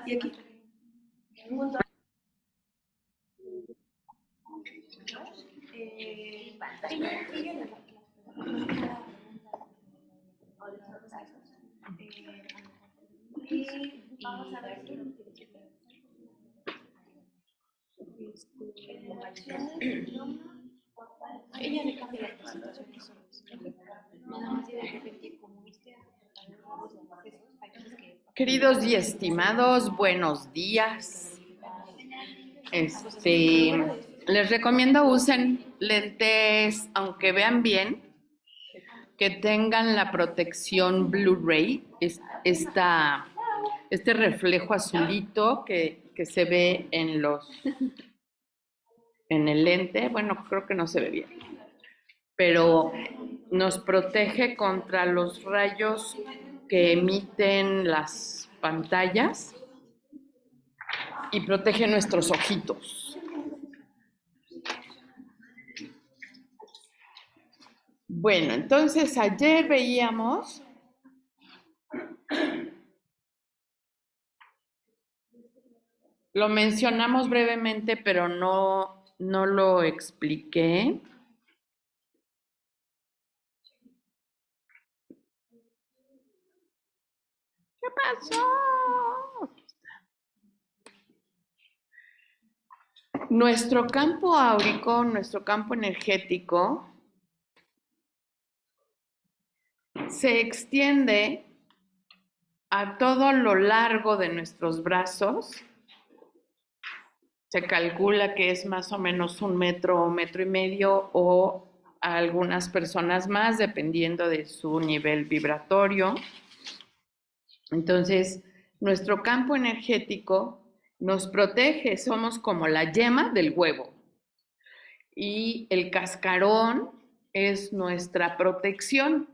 Y aquí. Vamos a ver ella le cambia las presentaciones solas. Nada más de repente, como Queridos y estimados, buenos días. Les recomiendo usen lentes, aunque vean bien, que tengan la protección Blu-ray, este reflejo azulito que se ve en el lente. Bueno, creo que no se ve bien, pero nos protege contra los rayos que emiten las pantallas y protege nuestros ojitos. Bueno, entonces ayer veíamos lo mencionamos brevemente, pero no lo expliqué. ¿Qué pasó? Nuestro campo áurico, nuestro campo energético, se extiende a todo lo largo de nuestros brazos. Se calcula que es más o menos 1 metro o 1,5 metros, o a algunas personas más, dependiendo de su nivel vibratorio. Entonces, nuestro campo energético nos protege, somos como la yema del huevo. Y el cascarón es nuestra protección,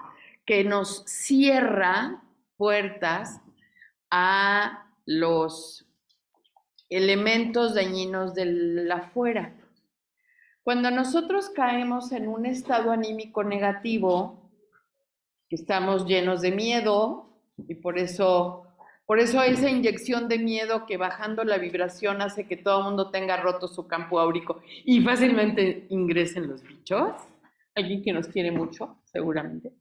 que nos cierra puertas a los elementos dañinos del afuera. Cuando nosotros caemos en un estado anímico negativo, estamos llenos de miedo, y por eso esa inyección de miedo que bajando la vibración hace que todo el mundo tenga roto su campo áurico y fácilmente ingresen los bichos. Alguien que nos quiere mucho, seguramente.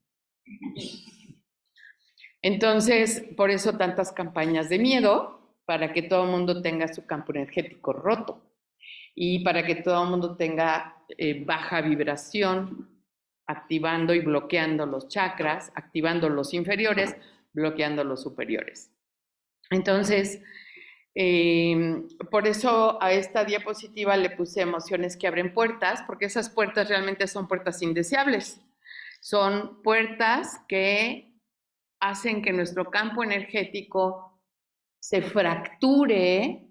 Entonces, por eso tantas campañas de miedo, para que todo el mundo tenga su campo energético roto y para que todo el mundo tenga baja vibración, activando y bloqueando los chakras, activando los inferiores, bloqueando los superiores. Entonces, por eso a esta diapositiva le puse emociones que abren puertas, porque esas puertas realmente son puertas indeseables. Son puertas que hacen que nuestro campo energético se fracture,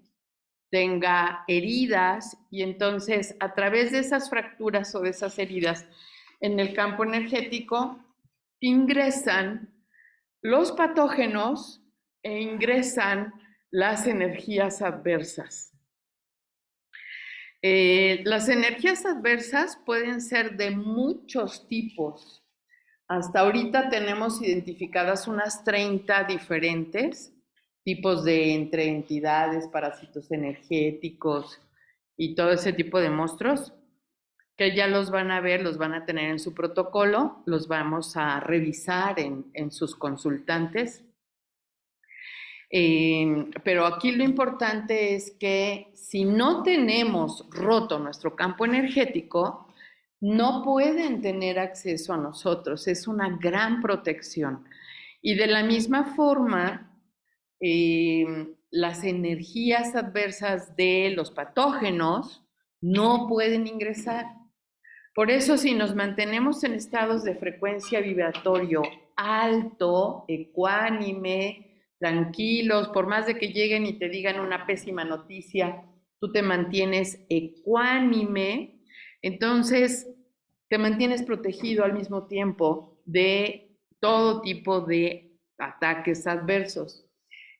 tenga heridas, y entonces a través de esas fracturas o de esas heridas en el campo energético ingresan los patógenos e ingresan las energías adversas. Las energías adversas pueden ser de muchos tipos. Hasta ahorita tenemos identificadas unas 30 diferentes tipos de entre entidades, parásitos energéticos y todo ese tipo de monstruos, que ya los van a ver, los van a tener en su protocolo, los vamos a revisar en sus consultantes. Pero aquí lo importante es que si no tenemos roto nuestro campo energético, no pueden tener acceso a nosotros. Es una gran protección. Y de la misma forma, las energías adversas de los patógenos no pueden ingresar. Por eso, si nos mantenemos en estados de frecuencia vibratorio alto, ecuánime, tranquilos, por más de que lleguen y te digan una pésima noticia, tú te mantienes ecuánime, entonces te mantienes protegido al mismo tiempo de todo tipo de ataques adversos.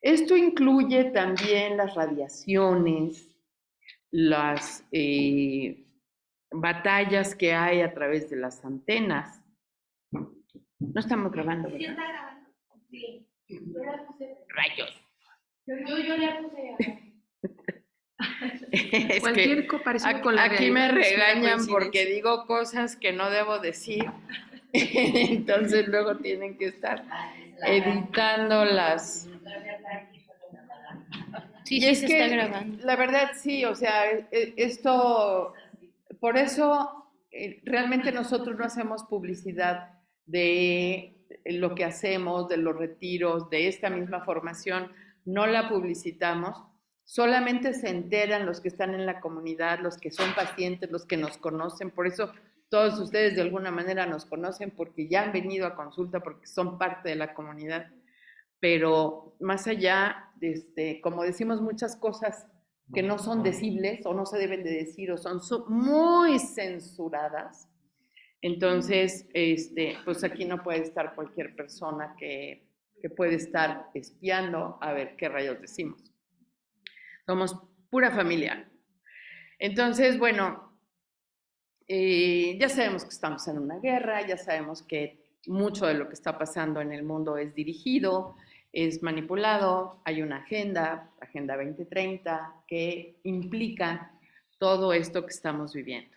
Esto incluye también las radiaciones, las batallas que hay a través de las antenas. No estamos grabando, ¿verdad? Sí, está grabando. Sí. Rayos. Yo ya puse Es Cualquier que parecido con la aquí me realidad es una regañan coincidencia. porque digo cosas que no debo decir. Entonces luego tienen que estar editando las... Sí, Y sí, es se que, está grabando. la verdad, sí, o sea, esto, por eso realmente nosotros no hacemos publicidad de lo que hacemos, de los retiros, de esta misma formación, no la publicitamos, solamente se enteran los que están en la comunidad, los que son pacientes, los que nos conocen, por eso todos ustedes de alguna manera nos conocen porque ya han venido a consulta, porque son parte de la comunidad. Pero más allá, como decimos muchas cosas que no son decibles o no se deben de decir o son muy censuradas, entonces, pues aquí no puede estar cualquier persona que puede estar espiando a ver qué rayos decimos. Somos pura familia. Entonces, bueno, ya sabemos que estamos en una guerra, ya sabemos que mucho de lo que está pasando en el mundo es dirigido, es manipulado, hay una agenda, Agenda 2030, que implica todo esto que estamos viviendo.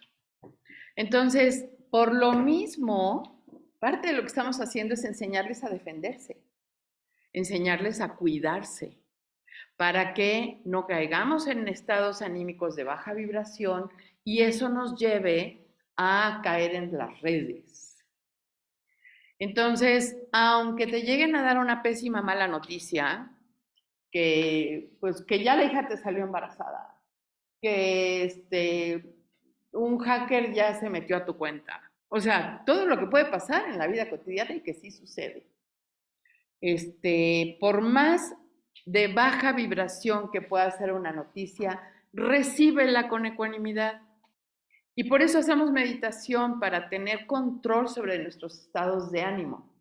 Entonces, por lo mismo, parte de lo que estamos haciendo es enseñarles a defenderse, enseñarles a cuidarse, para que no caigamos en estados anímicos de baja vibración y eso nos lleve a caer en las redes. Entonces, aunque te lleguen a dar una pésima mala noticia, pues, que ya la hija te salió embarazada, que un hacker ya se metió a tu cuenta. O sea, todo lo que puede pasar en la vida cotidiana y que sí sucede. Por más de baja vibración que pueda ser una noticia, recíbela con ecuanimidad. Y por eso hacemos meditación, para tener control sobre nuestros estados de ánimo,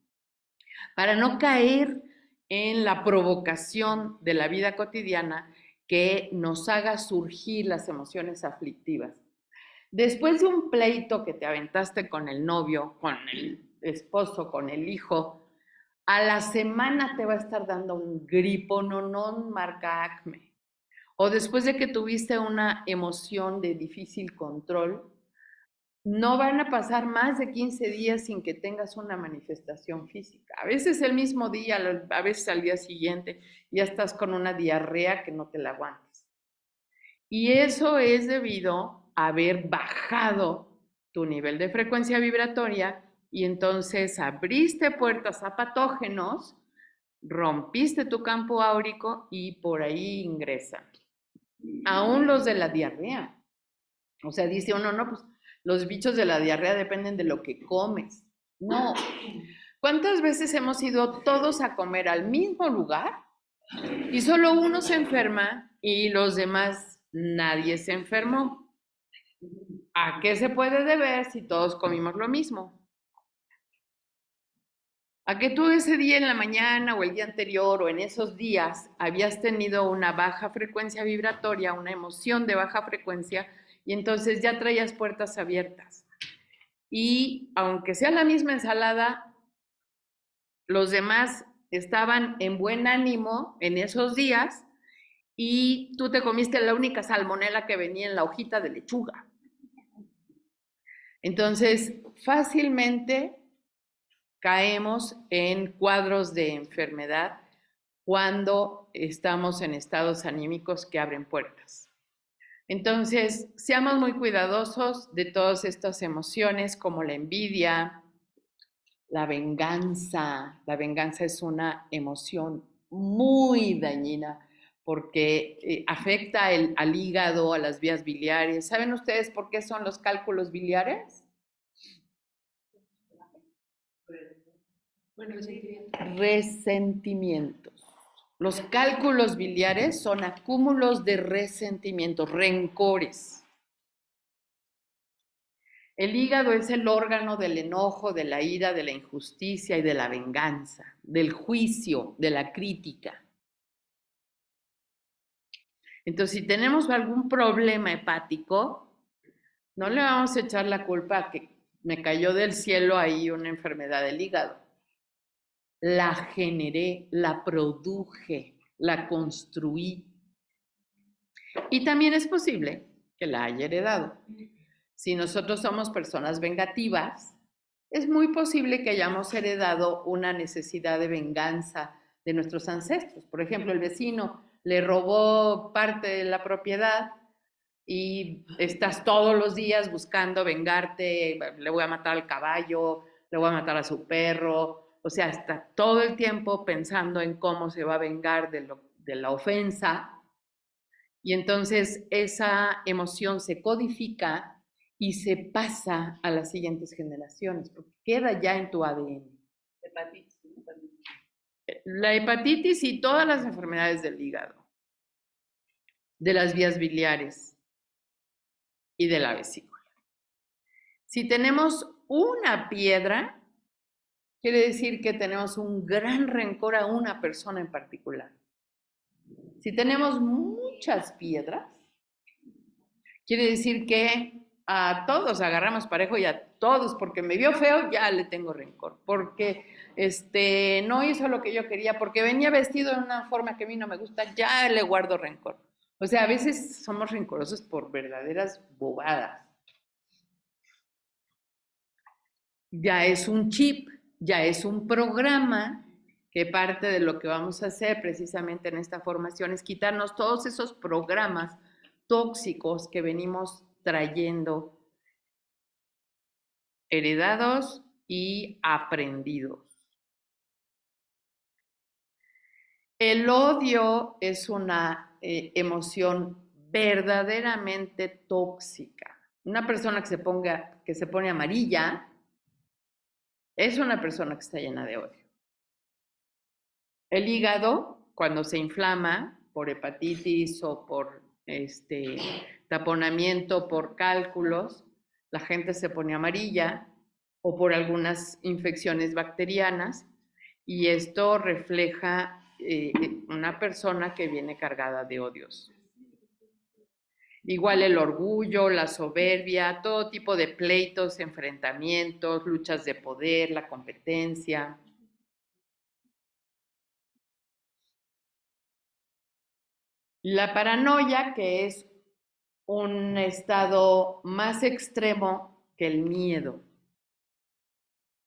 para no caer en la provocación de la vida cotidiana que nos haga surgir las emociones aflictivas. Después de un pleito que te aventaste con el novio, con el esposo, con el hijo, a la semana te va a estar dando un gripo, no marca Acme. O después de que tuviste una emoción de difícil control, no van a pasar más de 15 días sin que tengas una manifestación física. A veces el mismo día, a veces al día siguiente, ya estás con una diarrea que no te la aguantas. Y eso es debido a haber bajado tu nivel de frecuencia vibratoria y entonces abriste puertas a patógenos, rompiste tu campo áurico y por ahí ingresan. Aún los de la diarrea. O sea, dice uno, no, pues los bichos de la diarrea dependen de lo que comes. No. ¿Cuántas veces hemos ido todos a comer al mismo lugar y solo uno se enferma y los demás nadie se enfermó? ¿A qué se puede deber si todos comimos lo mismo? A que tú ese día en la mañana o el día anterior o en esos días habías tenido una baja frecuencia vibratoria, una emoción de baja frecuencia, y entonces ya traías puertas abiertas. Y aunque sea la misma ensalada, los demás estaban en buen ánimo en esos días y tú te comiste la única salmonela que venía en la hojita de lechuga. Entonces, fácilmente caemos en cuadros de enfermedad cuando estamos en estados anímicos que abren puertas. Entonces, seamos muy cuidadosos de todas estas emociones como la envidia, la venganza. La venganza es una emoción muy dañina porque afecta al hígado, a las vías biliares. ¿Saben ustedes por qué son los cálculos biliares? Resentimientos. Los cálculos biliares son acúmulos de resentimientos, rencores. El hígado es el órgano del enojo, de la ira, de la injusticia y de la venganza, del juicio, de la crítica. Entonces, si tenemos algún problema hepático, no le vamos a echar la culpa a que me cayó del cielo ahí una enfermedad del hígado. La generé, la produje, la construí. Y también es posible que la haya heredado. Si nosotros somos personas vengativas, es muy posible que hayamos heredado una necesidad de venganza de nuestros ancestros. Por ejemplo, el vecino le robó parte de la propiedad y estás todos los días buscando vengarte, le voy a matar al caballo, le voy a matar a su perro, o sea, está todo el tiempo pensando en cómo se va a vengar de la ofensa, y entonces esa emoción se codifica y se pasa a las siguientes generaciones, porque queda ya en tu ADN. Hepatitis. La hepatitis y todas las enfermedades del hígado, de las vías biliares y de la vesícula. Si tenemos una piedra, quiere decir que tenemos un gran rencor a una persona en particular. Si tenemos muchas piedras, quiere decir que a todos agarramos parejo y a todos, porque me vio feo, ya le tengo rencor, porque no hizo lo que yo quería, porque venía vestido de una forma que a mí no me gusta, ya le guardo rencor. O sea, a veces somos rencorosos por verdaderas bobadas. Ya es un chip, ya es un programa que parte de lo que vamos a hacer precisamente en esta formación es quitarnos todos esos programas tóxicos que venimos trayendo, heredados y aprendidos. El odio es una emoción verdaderamente tóxica. Una persona que se pone amarilla es una persona que está llena de odio. El hígado, cuando se inflama por hepatitis o por taponamiento por cálculos, la gente se pone amarilla o por algunas infecciones bacterianas, y esto refleja una persona que viene cargada de odios. Igual el orgullo, la soberbia, todo tipo de pleitos, enfrentamientos, luchas de poder, la competencia. La paranoia, que es un estado más extremo que el miedo,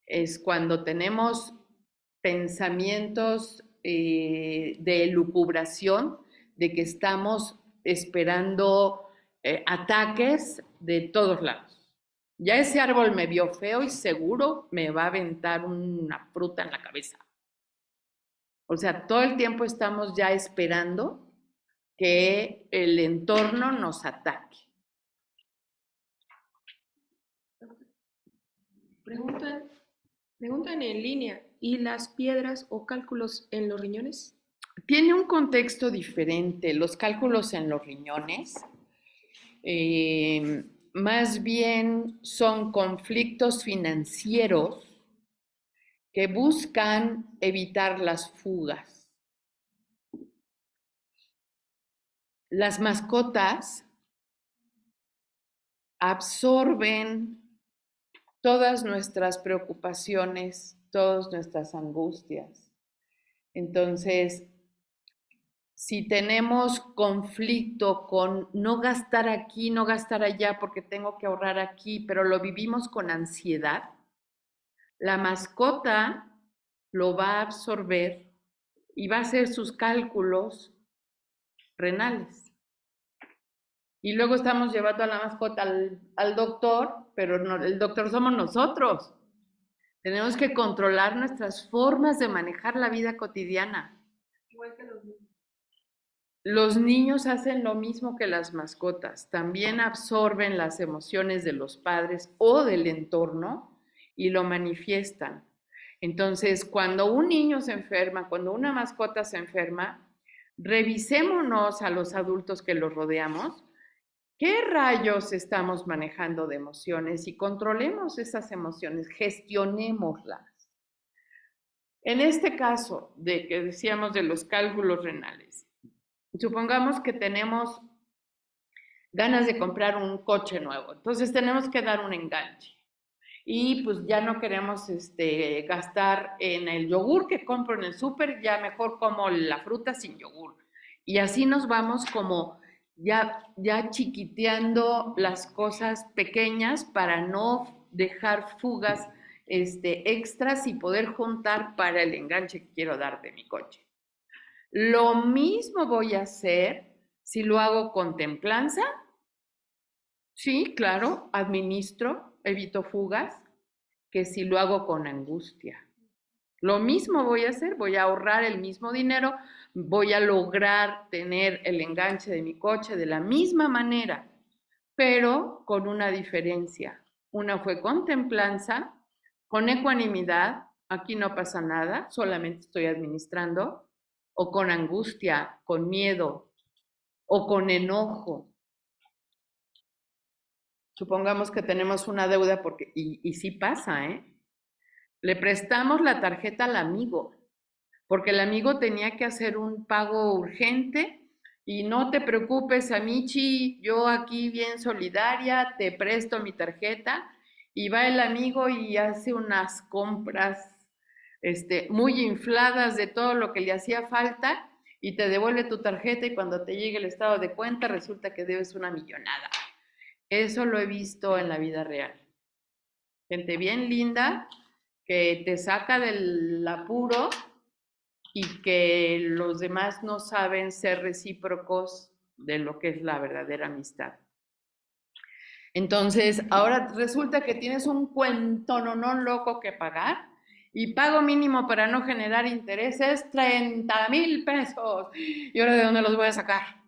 es cuando tenemos pensamientos de elucubración, de que estamos esperando ataques de todos lados. Ya ese árbol me vio feo y seguro me va a aventar una fruta en la cabeza. O sea, todo el tiempo estamos ya esperando que el entorno nos ataque. Preguntan en línea, ¿y las piedras o cálculos en los riñones? Tiene un contexto diferente. Los cálculos en los riñones más bien son conflictos financieros que buscan evitar las fugas. Las mascotas absorben todas nuestras preocupaciones, todas nuestras angustias. Entonces, si tenemos conflicto con no gastar aquí, no gastar allá porque tengo que ahorrar aquí, pero lo vivimos con ansiedad, la mascota lo va a absorber y va a hacer sus cálculos renales. Y luego estamos llevando a la mascota al doctor, pero no, el doctor somos nosotros. Tenemos que controlar nuestras formas de manejar la vida cotidiana. Igual que los niños. Los niños hacen lo mismo que las mascotas, también absorben las emociones de los padres o del entorno y lo manifiestan. Entonces, cuando un niño se enferma, cuando una mascota se enferma, revisémonos a los adultos que los rodeamos, qué rayos estamos manejando de emociones y controlemos esas emociones, gestionémoslas. En este caso de que decíamos de los cálculos renales, supongamos que tenemos ganas de comprar un coche nuevo, entonces tenemos que dar un enganche. y pues ya no queremos gastar en el yogur que compro en el súper, ya mejor como la fruta sin yogur. Y así nos vamos como ya chiquiteando las cosas pequeñas para no dejar fugas extras y poder juntar para el enganche que quiero dar de mi coche. Lo mismo voy a hacer si lo hago con templanza. Sí, claro, administro, evito fugas, que si lo hago con angustia. Lo mismo voy a hacer, voy a ahorrar el mismo dinero, voy a lograr tener el enganche de mi coche de la misma manera, pero con una diferencia. Una fue con templanza, con ecuanimidad, aquí no pasa nada, solamente estoy administrando, o con angustia, con miedo, o con enojo. Supongamos que tenemos una deuda porque, y sí pasa, ¿eh? Le prestamos la tarjeta al amigo, porque el amigo tenía que hacer un pago urgente y no te preocupes, Amichi, yo aquí bien solidaria, te presto mi tarjeta y va el amigo y hace unas compras muy infladas de todo lo que le hacía falta y te devuelve tu tarjeta y cuando te llegue el estado de cuenta resulta que debes una millonada. Eso lo he visto en la vida real. Gente bien linda que te saca del apuro y que los demás no saben ser recíprocos de lo que es la verdadera amistad. Entonces, ahora resulta que tienes un cuento no loco que pagar y pago mínimo para no generar intereses 30,000 pesos. ¿Y ahora de dónde los voy a sacar?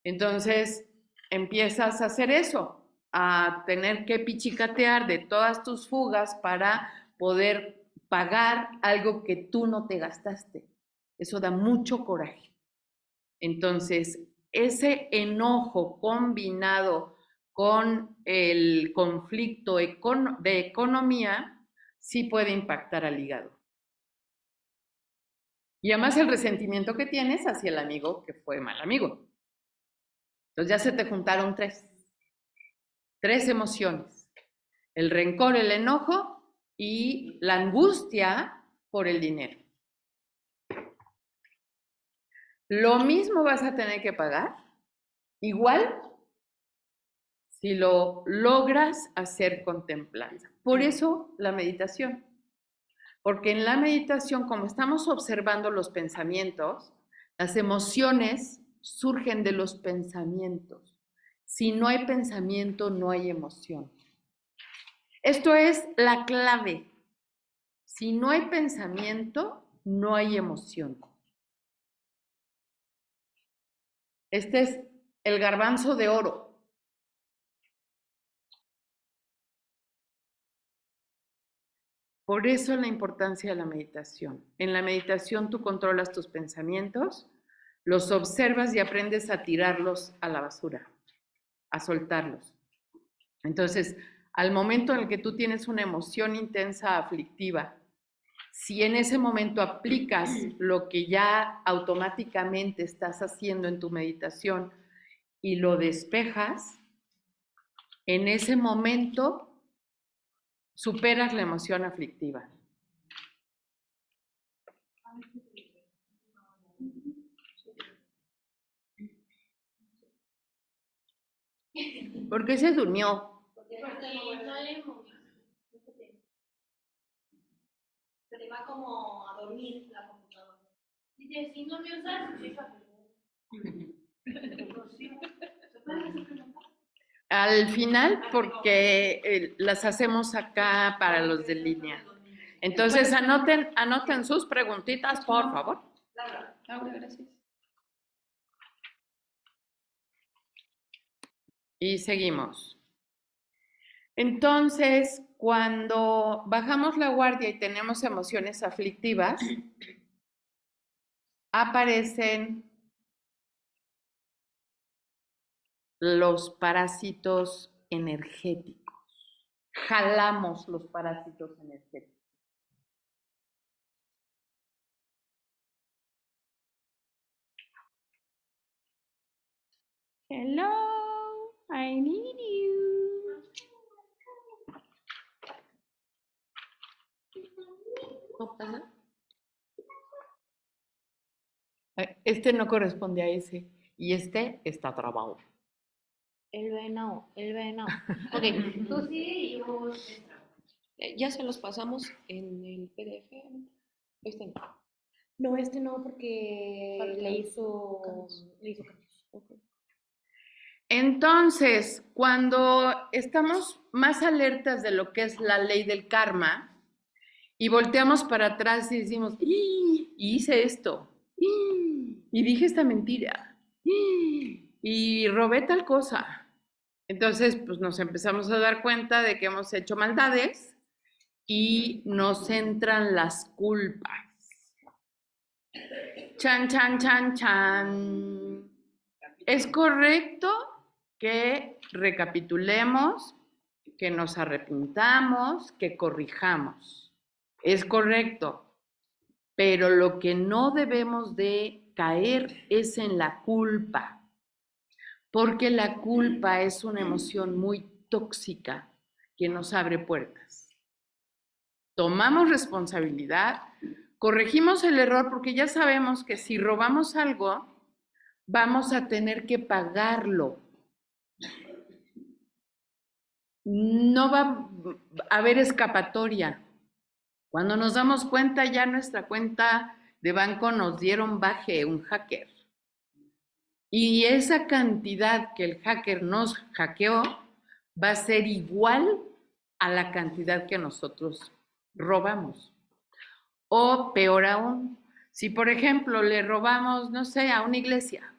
Entonces, empiezas a hacer eso, a tener que pichicatear de todas tus fugas para poder pagar algo que tú no te gastaste. Eso da mucho coraje. Entonces, ese enojo combinado con el conflicto de economía sí puede impactar al hígado. Y además el resentimiento que tienes hacia el amigo que fue mal amigo. Entonces ya se te juntaron tres emociones. El rencor, el enojo y la angustia por el dinero. Lo mismo vas a tener que pagar, igual si lo logras hacer con templanza. Por eso la meditación. Porque en la meditación, como estamos observando los pensamientos, las emociones surgen de los pensamientos. Si no hay pensamiento, no hay emoción. Esto es la clave. Si no hay pensamiento, no hay emoción. Este es el garbanzo de oro. Por eso la importancia de la meditación. En la meditación tú controlas tus pensamientos, los observas y aprendes a tirarlos a la basura, a soltarlos. Entonces, al momento en el que tú tienes una emoción intensa, aflictiva, si en ese momento aplicas lo que ya automáticamente estás haciendo en tu meditación y lo despejas, en ese momento superas la emoción aflictiva. ¿Por qué se durmió? Porque no leemos. Se te va como a dormir la computadora. Dice, si no me usas, déjame. Al final, porque las hacemos acá para los de línea. Entonces, anoten sus preguntitas, por favor. Laura, gracias. Y seguimos. Entonces, cuando bajamos la guardia y tenemos emociones aflictivas, aparecen los parásitos energéticos. Jalamos los parásitos energéticos. Hello, I need you. ¿No pasa? Este no corresponde a ese. Y este está trabado. El venado, el venado. Ok, Tú sí y yo. ya se los pasamos en el PDF. Este no. No, este no, porque Falta le hizo cambios. cambios. Ok. Entonces, cuando estamos más alertas de lo que es la ley del karma y volteamos para atrás y decimos, "¡Ih! Y hice esto, ¡ih! Y dije esta mentira, ¡ih! Y robé tal cosa". Entonces, pues nos empezamos a dar cuenta de que hemos hecho maldades y nos entran las culpas. Chan, chan, chan, chan. Es correcto que recapitulemos, que nos arrepintamos, que corrijamos. Es correcto, pero lo que no debemos de caer es en la culpa, porque la culpa es una emoción muy tóxica que nos abre puertas. Tomamos responsabilidad, corregimos el error porque ya sabemos que si robamos algo, vamos a tener que pagarlo. No va a haber escapatoria. Cuando nos damos cuenta, ya nuestra cuenta de banco nos dieron baje un hacker. Y esa cantidad que el hacker nos hackeó va a ser igual a la cantidad que nosotros robamos. O peor aún, si por ejemplo le robamos, no sé, a una iglesia,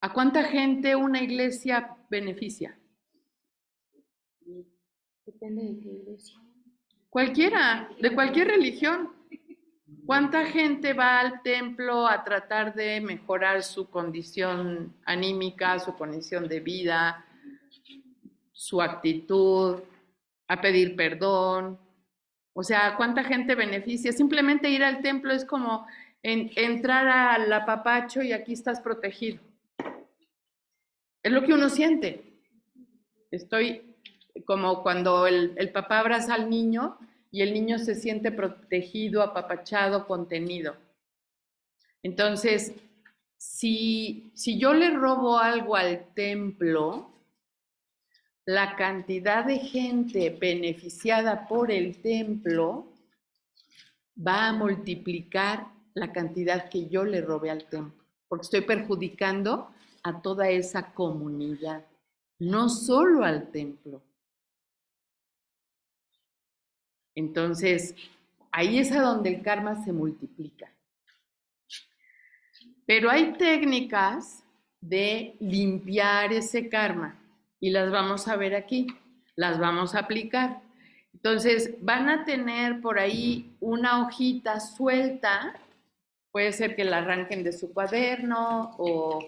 ¿a cuánta gente una iglesia beneficia? Depende de qué iglesia. Cualquiera, de cualquier religión. ¿Cuánta gente va al templo a tratar de mejorar su condición anímica, su condición de vida, su actitud, a pedir perdón? O sea, ¿cuánta gente beneficia? Simplemente ir al templo es como entrar al apapacho y aquí estás protegido. Es lo que uno siente. Estoy como cuando el papá abraza al niño y el niño se siente protegido, apapachado, contenido. Entonces, si yo le robo algo al templo, la cantidad de gente beneficiada por el templo va a multiplicar la cantidad que yo le robé al templo, porque estoy perjudicando a toda esa comunidad, no solo al templo. Entonces, ahí es a donde el karma se multiplica. Pero hay técnicas de limpiar ese karma y las vamos a ver aquí, las vamos a aplicar. Entonces, van a tener por ahí una hojita suelta, puede ser que la arranquen de su cuaderno o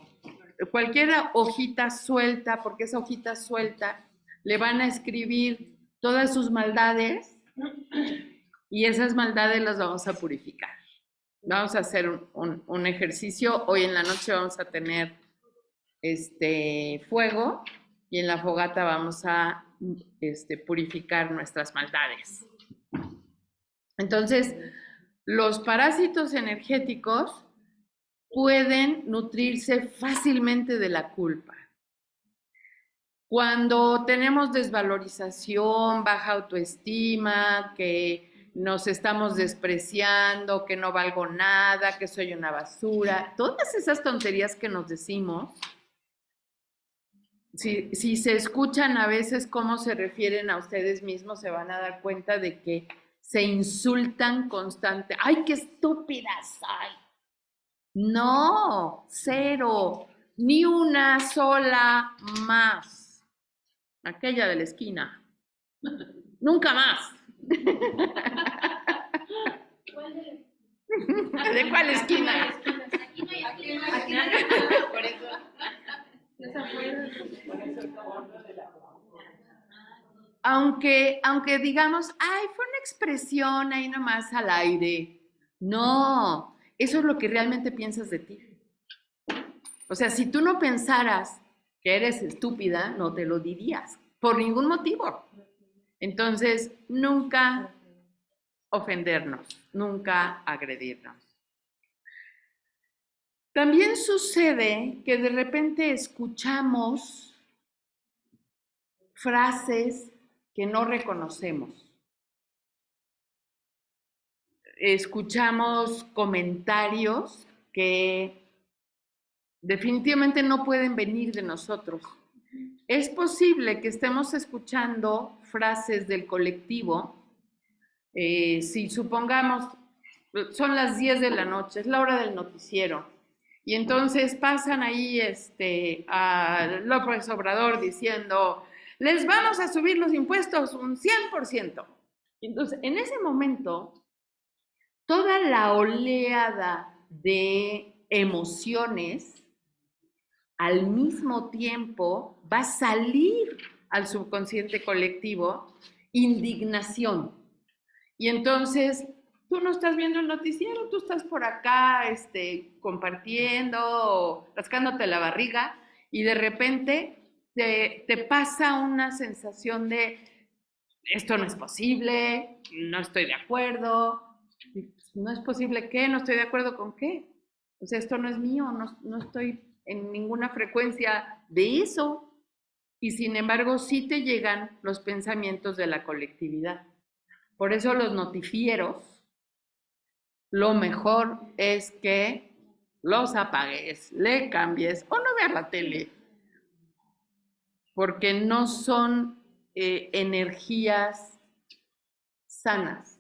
cualquier hojita suelta, porque esa hojita suelta le van a escribir todas sus maldades y esas maldades las vamos a purificar. Vamos a hacer un ejercicio. Hoy en la noche vamos a tener fuego y en la fogata vamos a purificar nuestras maldades. Entonces, los parásitos energéticos pueden nutrirse fácilmente de la culpa. Cuando tenemos desvalorización, baja autoestima, que nos estamos despreciando, que no valgo nada, que soy una basura, todas esas tonterías que nos decimos, si se escuchan a veces cómo se refieren a ustedes mismos, se van a dar cuenta de que se insultan constante. ¡Ay, qué estúpida soy! No, cero, ni una sola más. Aquella de la esquina. Nunca más. ¿De cuál esquina? Aquí no hay por eso. Aunque digamos, ay, fue una expresión ahí nomás al aire. No, eso es lo que realmente piensas de ti. O sea, si tú no pensaras que eres estúpida, no te lo dirías, por ningún motivo. Entonces, nunca ofendernos, nunca agredirnos. También sucede que de repente escuchamos frases que no reconocemos. Escuchamos comentarios que definitivamente no pueden venir de nosotros. Es posible que estemos escuchando frases del colectivo. Si supongamos, son las 10 de la noche, es la hora del noticiero, y entonces pasan ahí a López Obrador diciendo, les vamos a subir los impuestos un 100%. Entonces, en ese momento, toda la oleada de emociones al mismo tiempo va a salir al subconsciente colectivo indignación. Y entonces tú no estás viendo el noticiero, tú estás por acá compartiendo, rascándote la barriga, y de repente te pasa una sensación de esto no es posible, no estoy de acuerdo. No es posible, ¿qué? No estoy de acuerdo con qué. O sea, esto no es mío, no estoy en ninguna frecuencia de eso. Y sin embargo, sí te llegan los pensamientos de la colectividad. Por eso los notifieros, lo mejor es que los apagues, le cambies o no veas la tele, porque no son energías sanas.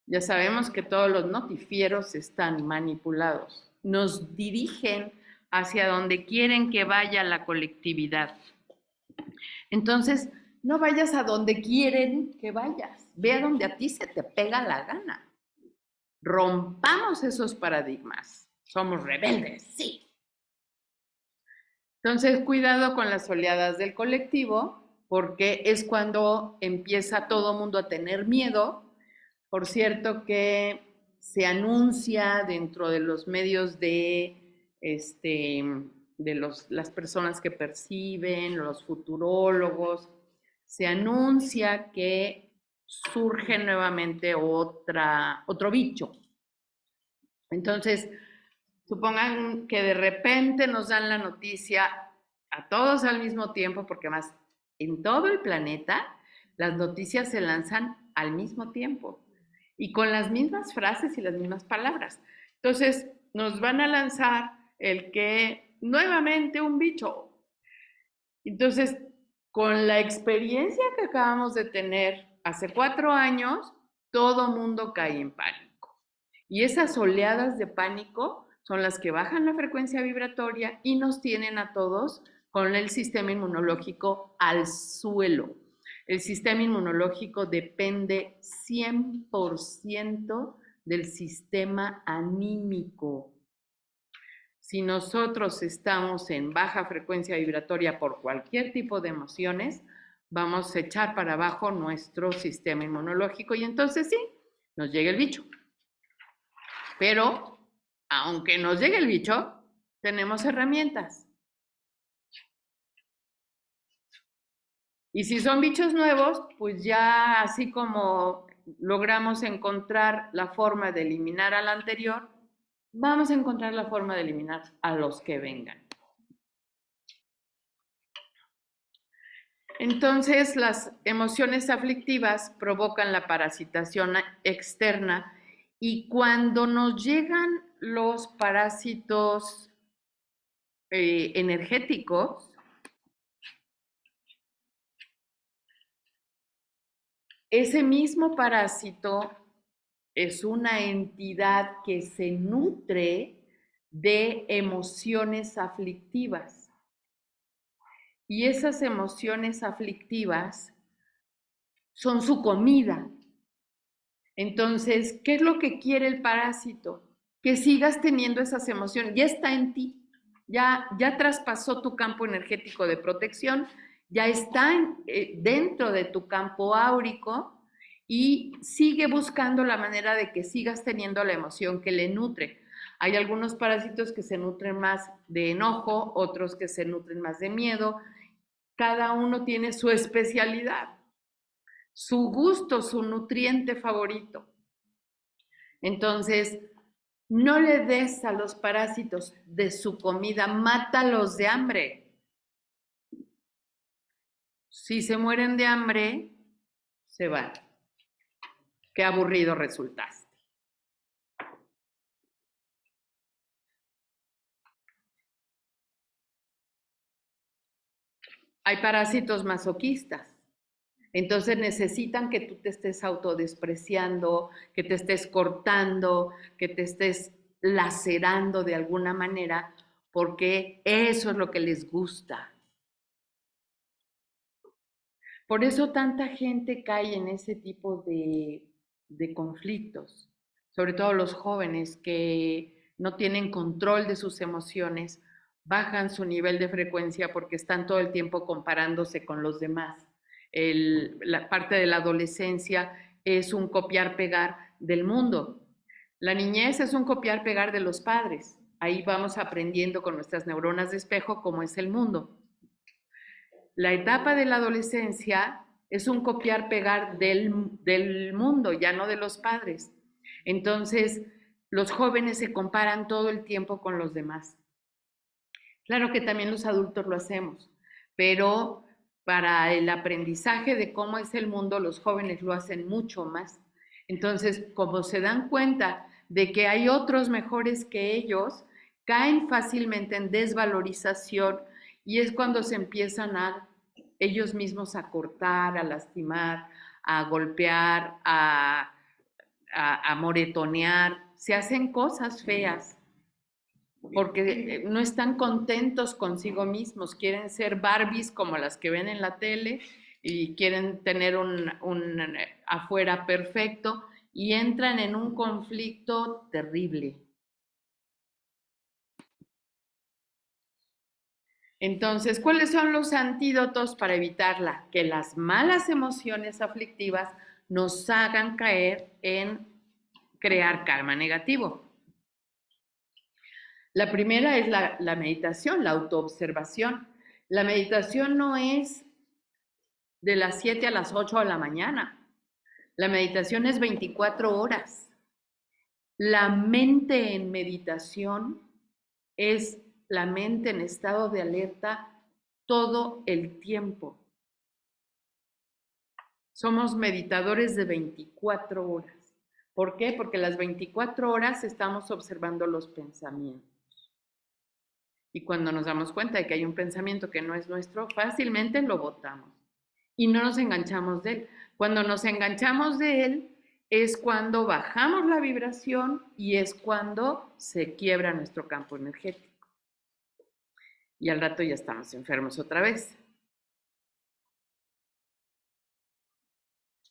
Ya sabemos que todos los notifieros están manipulados, nos dirigen hacia donde quieren que vaya la colectividad. Entonces, no vayas a donde quieren que vayas, ve a donde a ti se te pega la gana. Rompamos esos paradigmas. Somos rebeldes, sí. Entonces, cuidado con las oleadas del colectivo, porque es cuando empieza todo mundo a tener miedo. Por cierto que se anuncia dentro de los medios las personas que perciben, los futurólogos, se anuncia que surge nuevamente otro bicho. Entonces, supongan que de repente nos dan la noticia a todos al mismo tiempo, porque más en todo el planeta las noticias se lanzan al mismo tiempo y con las mismas frases y las mismas palabras. Entonces, nos van a lanzar el que nuevamente un bicho. Entonces, con la experiencia que acabamos de tener hace 4 años, todo mundo cae en pánico. Y esas oleadas de pánico son las que bajan la frecuencia vibratoria y nos tienen a todos con el sistema inmunológico al suelo. El sistema inmunológico depende 100% del sistema anímico. Si nosotros estamos en baja frecuencia vibratoria por cualquier tipo de emociones, vamos a echar para abajo nuestro sistema inmunológico y entonces sí, nos llega el bicho. Pero, aunque nos llegue el bicho, tenemos herramientas. Y si son bichos nuevos, pues ya así como logramos encontrar la forma de eliminar al anterior, vamos a encontrar la forma de eliminar a los que vengan. Entonces, las emociones aflictivas provocan la parasitación externa y cuando nos llegan los parásitos energéticos, ese mismo parásito es una entidad que se nutre de emociones aflictivas. Y esas emociones aflictivas son su comida. Entonces, ¿qué es lo que quiere el parásito? Que sigas teniendo esas emociones. Ya está en ti. Ya traspasó tu campo energético de protección. Ya está dentro de tu campo áurico y sigue buscando la manera de que sigas teniendo la emoción que le nutre. Hay algunos parásitos que se nutren más de enojo, otros que se nutren más de miedo. Cada uno tiene su especialidad, su gusto, su nutriente favorito. Entonces, no le des a los parásitos de su comida, mátalos de hambre. Si se mueren de hambre, se van. Qué aburrido resultaste. Hay parásitos masoquistas. Entonces necesitan que tú te estés autodespreciando, que te estés cortando, que te estés lacerando de alguna manera, porque eso es lo que les gusta. Por eso tanta gente cae en ese tipo de conflictos, sobre todo los jóvenes que no tienen control de sus emociones, bajan su nivel de frecuencia porque están todo el tiempo comparándose con los demás. La parte de la adolescencia es un copiar-pegar del mundo. La niñez es un copiar-pegar de los padres. Ahí vamos aprendiendo con nuestras neuronas de espejo cómo es el mundo. La etapa de la adolescencia es un copiar-pegar del mundo, ya no de los padres. Entonces, los jóvenes se comparan todo el tiempo con los demás. Claro que también los adultos lo hacemos, pero para el aprendizaje de cómo es el mundo, los jóvenes lo hacen mucho más. Entonces, como se dan cuenta de que hay otros mejores que ellos, caen fácilmente en desvalorización y es cuando se empiezan a ellos mismos a cortar, a lastimar, a golpear, a moretonear, se hacen cosas feas porque no están contentos consigo mismos, quieren ser Barbies como las que ven en la tele y quieren tener un afuera perfecto y entran en un conflicto terrible. Entonces, ¿cuáles son los antídotos para evitarla? Que las malas emociones aflictivas nos hagan caer en crear karma negativo. La primera es la meditación, la autoobservación. La meditación no es de las 7 a las 8 de la mañana. La meditación es 24 horas. La mente en meditación es la mente en estado de alerta todo el tiempo. Somos meditadores de 24 horas. ¿Por qué? Porque las 24 horas estamos observando los pensamientos. Y cuando nos damos cuenta de que hay un pensamiento que no es nuestro, fácilmente lo botamos y no nos enganchamos de él. Cuando nos enganchamos de él es cuando bajamos la vibración y es cuando se quiebra nuestro campo energético. Y al rato ya estamos enfermos otra vez.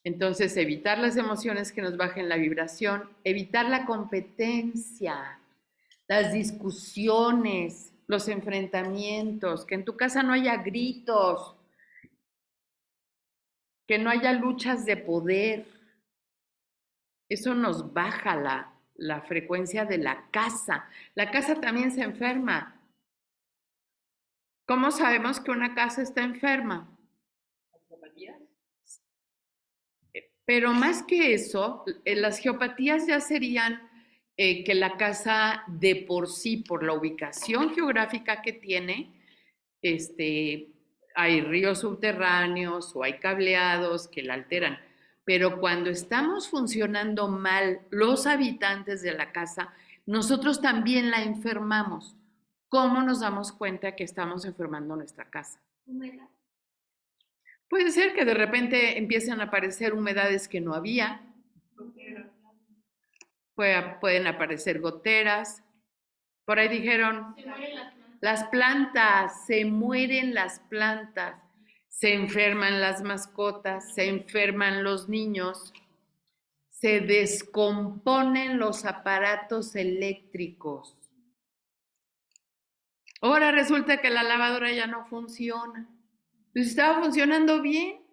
Entonces, evitar las emociones que nos bajen la vibración, evitar la competencia, las discusiones, los enfrentamientos, que en tu casa no haya gritos, que no haya luchas de poder. Eso nos baja la frecuencia de la casa. La casa también se enferma. ¿Cómo sabemos que una casa está enferma? Pero más que eso, las geopatías ya serían que la casa de por sí, por la ubicación geográfica que tiene, hay ríos subterráneos o hay cableados que la alteran. Pero cuando estamos funcionando mal los habitantes de la casa, nosotros también la enfermamos. ¿Cómo nos damos cuenta que estamos enfermando nuestra casa? Humedad. Puede ser que de repente empiecen a aparecer humedades que no había, pueden aparecer goteras. Por ahí dijeron, Se mueren las plantas. las plantas, se mueren las plantas, se enferman las mascotas, se enferman los niños, se descomponen los aparatos eléctricos. Ahora resulta que la lavadora ya no funciona. Pues estaba funcionando bien.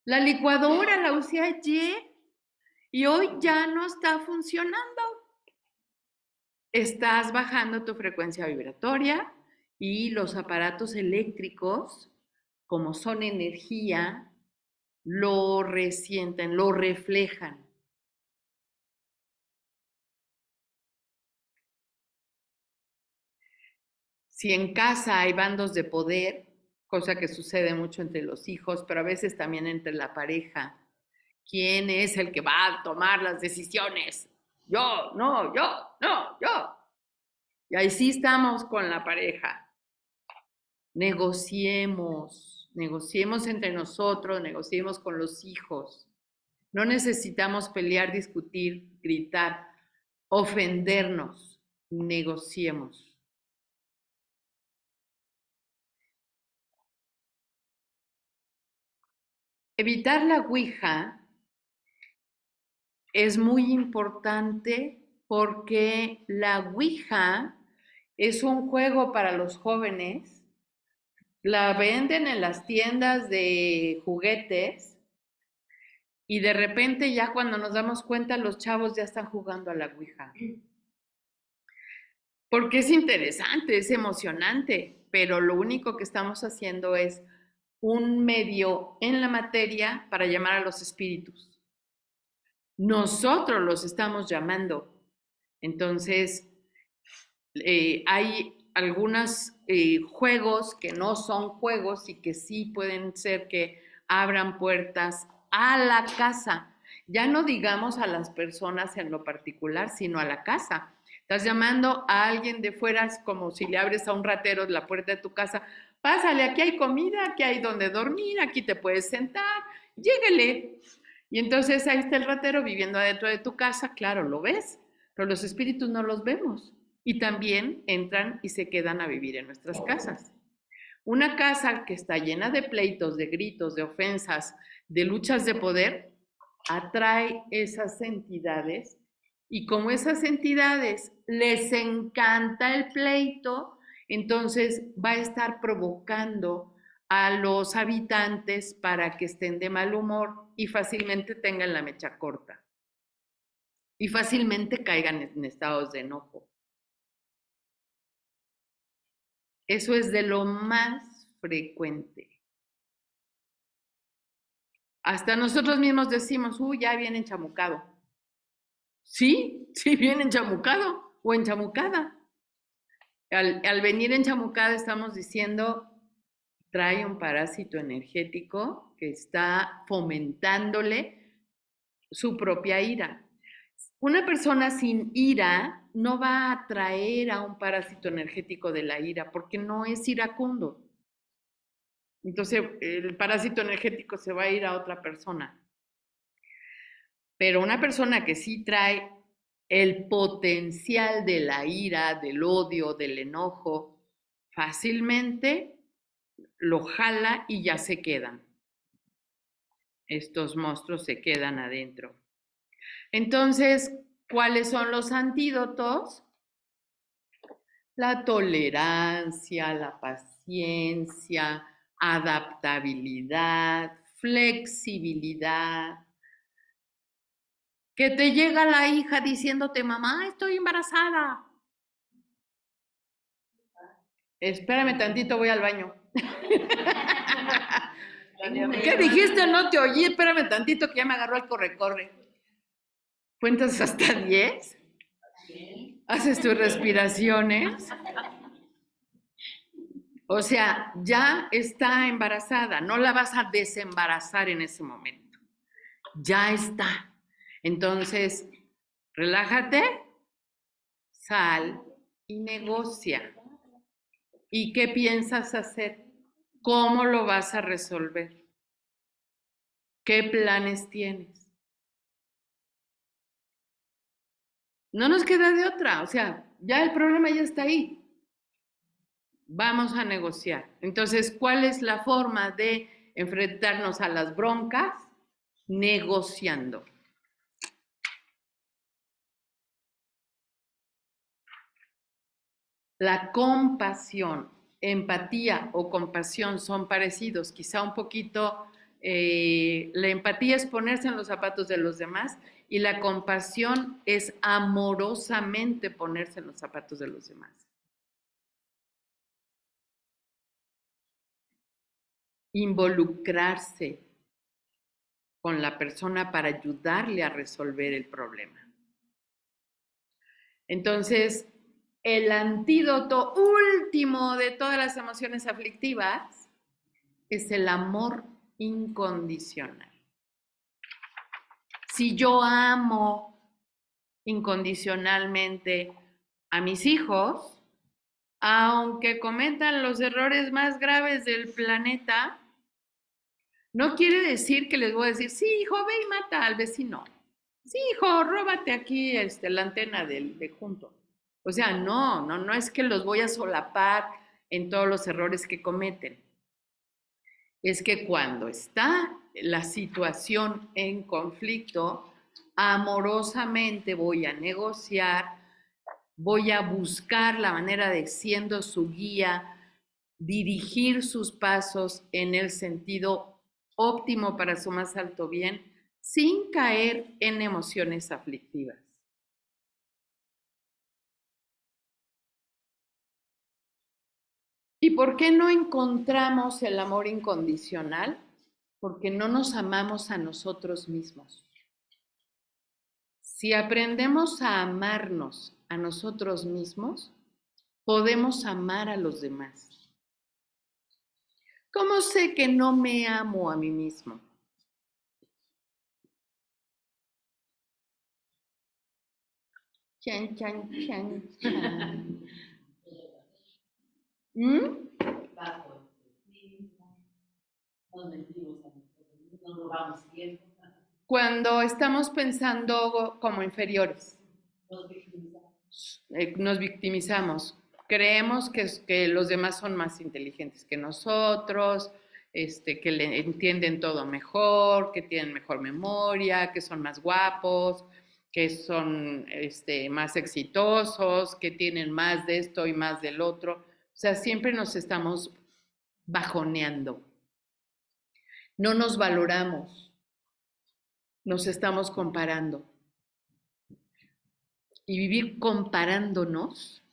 La licuadora la usé ayer y hoy ya no está funcionando. Estás bajando tu frecuencia vibratoria y los aparatos eléctricos, como son energía, lo resienten, lo reflejan. Si en casa hay bandos de poder, cosa que sucede mucho entre los hijos, pero a veces también entre la pareja, ¿quién es el que va a tomar las decisiones? Yo, no, yo, no, yo. Y ahí sí estamos con la pareja. Negociemos entre nosotros, negociemos con los hijos. No necesitamos pelear, discutir, gritar, ofendernos. Negociemos. Evitar la ouija es muy importante porque la ouija es un juego para los jóvenes. La venden en las tiendas de juguetes y de repente ya cuando nos damos cuenta los chavos ya están jugando a la ouija. Porque es interesante, es emocionante, pero lo único que estamos haciendo es un medio en la materia para llamar a los espíritus. Nosotros los estamos llamando. Entonces, hay algunos juegos que no son juegos y que sí pueden ser que abran puertas a la casa. Ya no digamos a las personas en lo particular, sino a la casa. Estás llamando a alguien de fuera, es como si le abres a un ratero la puerta de tu casa. Pásale, aquí hay comida, aquí hay donde dormir, aquí te puedes sentar, llégale. Y entonces ahí está el ratero viviendo adentro de tu casa, claro, lo ves, pero los espíritus no los vemos. Y también entran y se quedan a vivir en nuestras casas. Una casa que está llena de pleitos, de gritos, de ofensas, de luchas de poder, atrae esas entidades y como esas entidades les encanta el pleito, entonces va a estar provocando a los habitantes para que estén de mal humor y fácilmente tengan la mecha corta y fácilmente caigan en estados de enojo. Eso es de lo más frecuente. Hasta nosotros mismos decimos, uy, ya viene enchamucado. Sí, sí viene enchamucado o enchamucada. Al venir enchamucada estamos diciendo, trae un parásito energético que está fomentándole su propia ira. Una persona sin ira no va a atraer a un parásito energético de la ira porque no es iracundo. Entonces el parásito energético se va a ir a otra persona. Pero una persona que sí trae el potencial de la ira, del odio, del enojo, fácilmente lo jala y ya se quedan. Estos monstruos se quedan adentro. Entonces, ¿cuáles son los antídotos? La tolerancia, la paciencia, adaptabilidad, flexibilidad. Que te llega la hija diciéndote, mamá, estoy embarazada. Espérame tantito, voy al baño. ¿Qué dijiste? No te oí, espérame tantito que ya me agarró el corre-corre. ¿Cuentas hasta 10? ¿Haces tus respiraciones? O sea, ya está embarazada, no la vas a desembarazar en ese momento. Ya está. Entonces, relájate, sal y negocia. ¿Y qué piensas hacer? ¿Cómo lo vas a resolver? ¿Qué planes tienes? No nos queda de otra, o sea, ya el problema ya está ahí. Vamos a negociar. Entonces, ¿cuál es la forma de enfrentarnos a las broncas? Negociando. La compasión, empatía o compasión son parecidos, quizá un poquito. La empatía es ponerse en los zapatos de los demás y la compasión es amorosamente ponerse en los zapatos de los demás. Involucrarse con la persona para ayudarle a resolver el problema. Entonces, el antídoto último de todas las emociones aflictivas es el amor incondicional. Si yo amo incondicionalmente a mis hijos, aunque cometan los errores más graves del planeta, no quiere decir que les voy a decir, sí, hijo, ve y mata al vecino. Sí, hijo, róbate aquí la antena de junto. O sea, no es que los voy a solapar en todos los errores que cometen. Es que cuando está la situación en conflicto, amorosamente voy a negociar, voy a buscar la manera de, siendo su guía, dirigir sus pasos en el sentido óptimo para su más alto bien, sin caer en emociones aflictivas. ¿Y por qué no encontramos el amor incondicional? Porque no nos amamos a nosotros mismos. Si aprendemos a amarnos a nosotros mismos, podemos amar a los demás. ¿Cómo sé que no me amo a mí mismo? Chan, chan, chan, chan. Nos robamos tiempo. Cuando estamos pensando como inferiores, nos victimizamos. Creemos que los demás son más inteligentes que nosotros, que le entienden todo mejor, que tienen mejor memoria, que son más guapos, que son más exitosos, que tienen más de esto y más del otro. O sea, siempre nos estamos bajoneando. No nos valoramos, nos estamos comparando. Y vivir comparándonos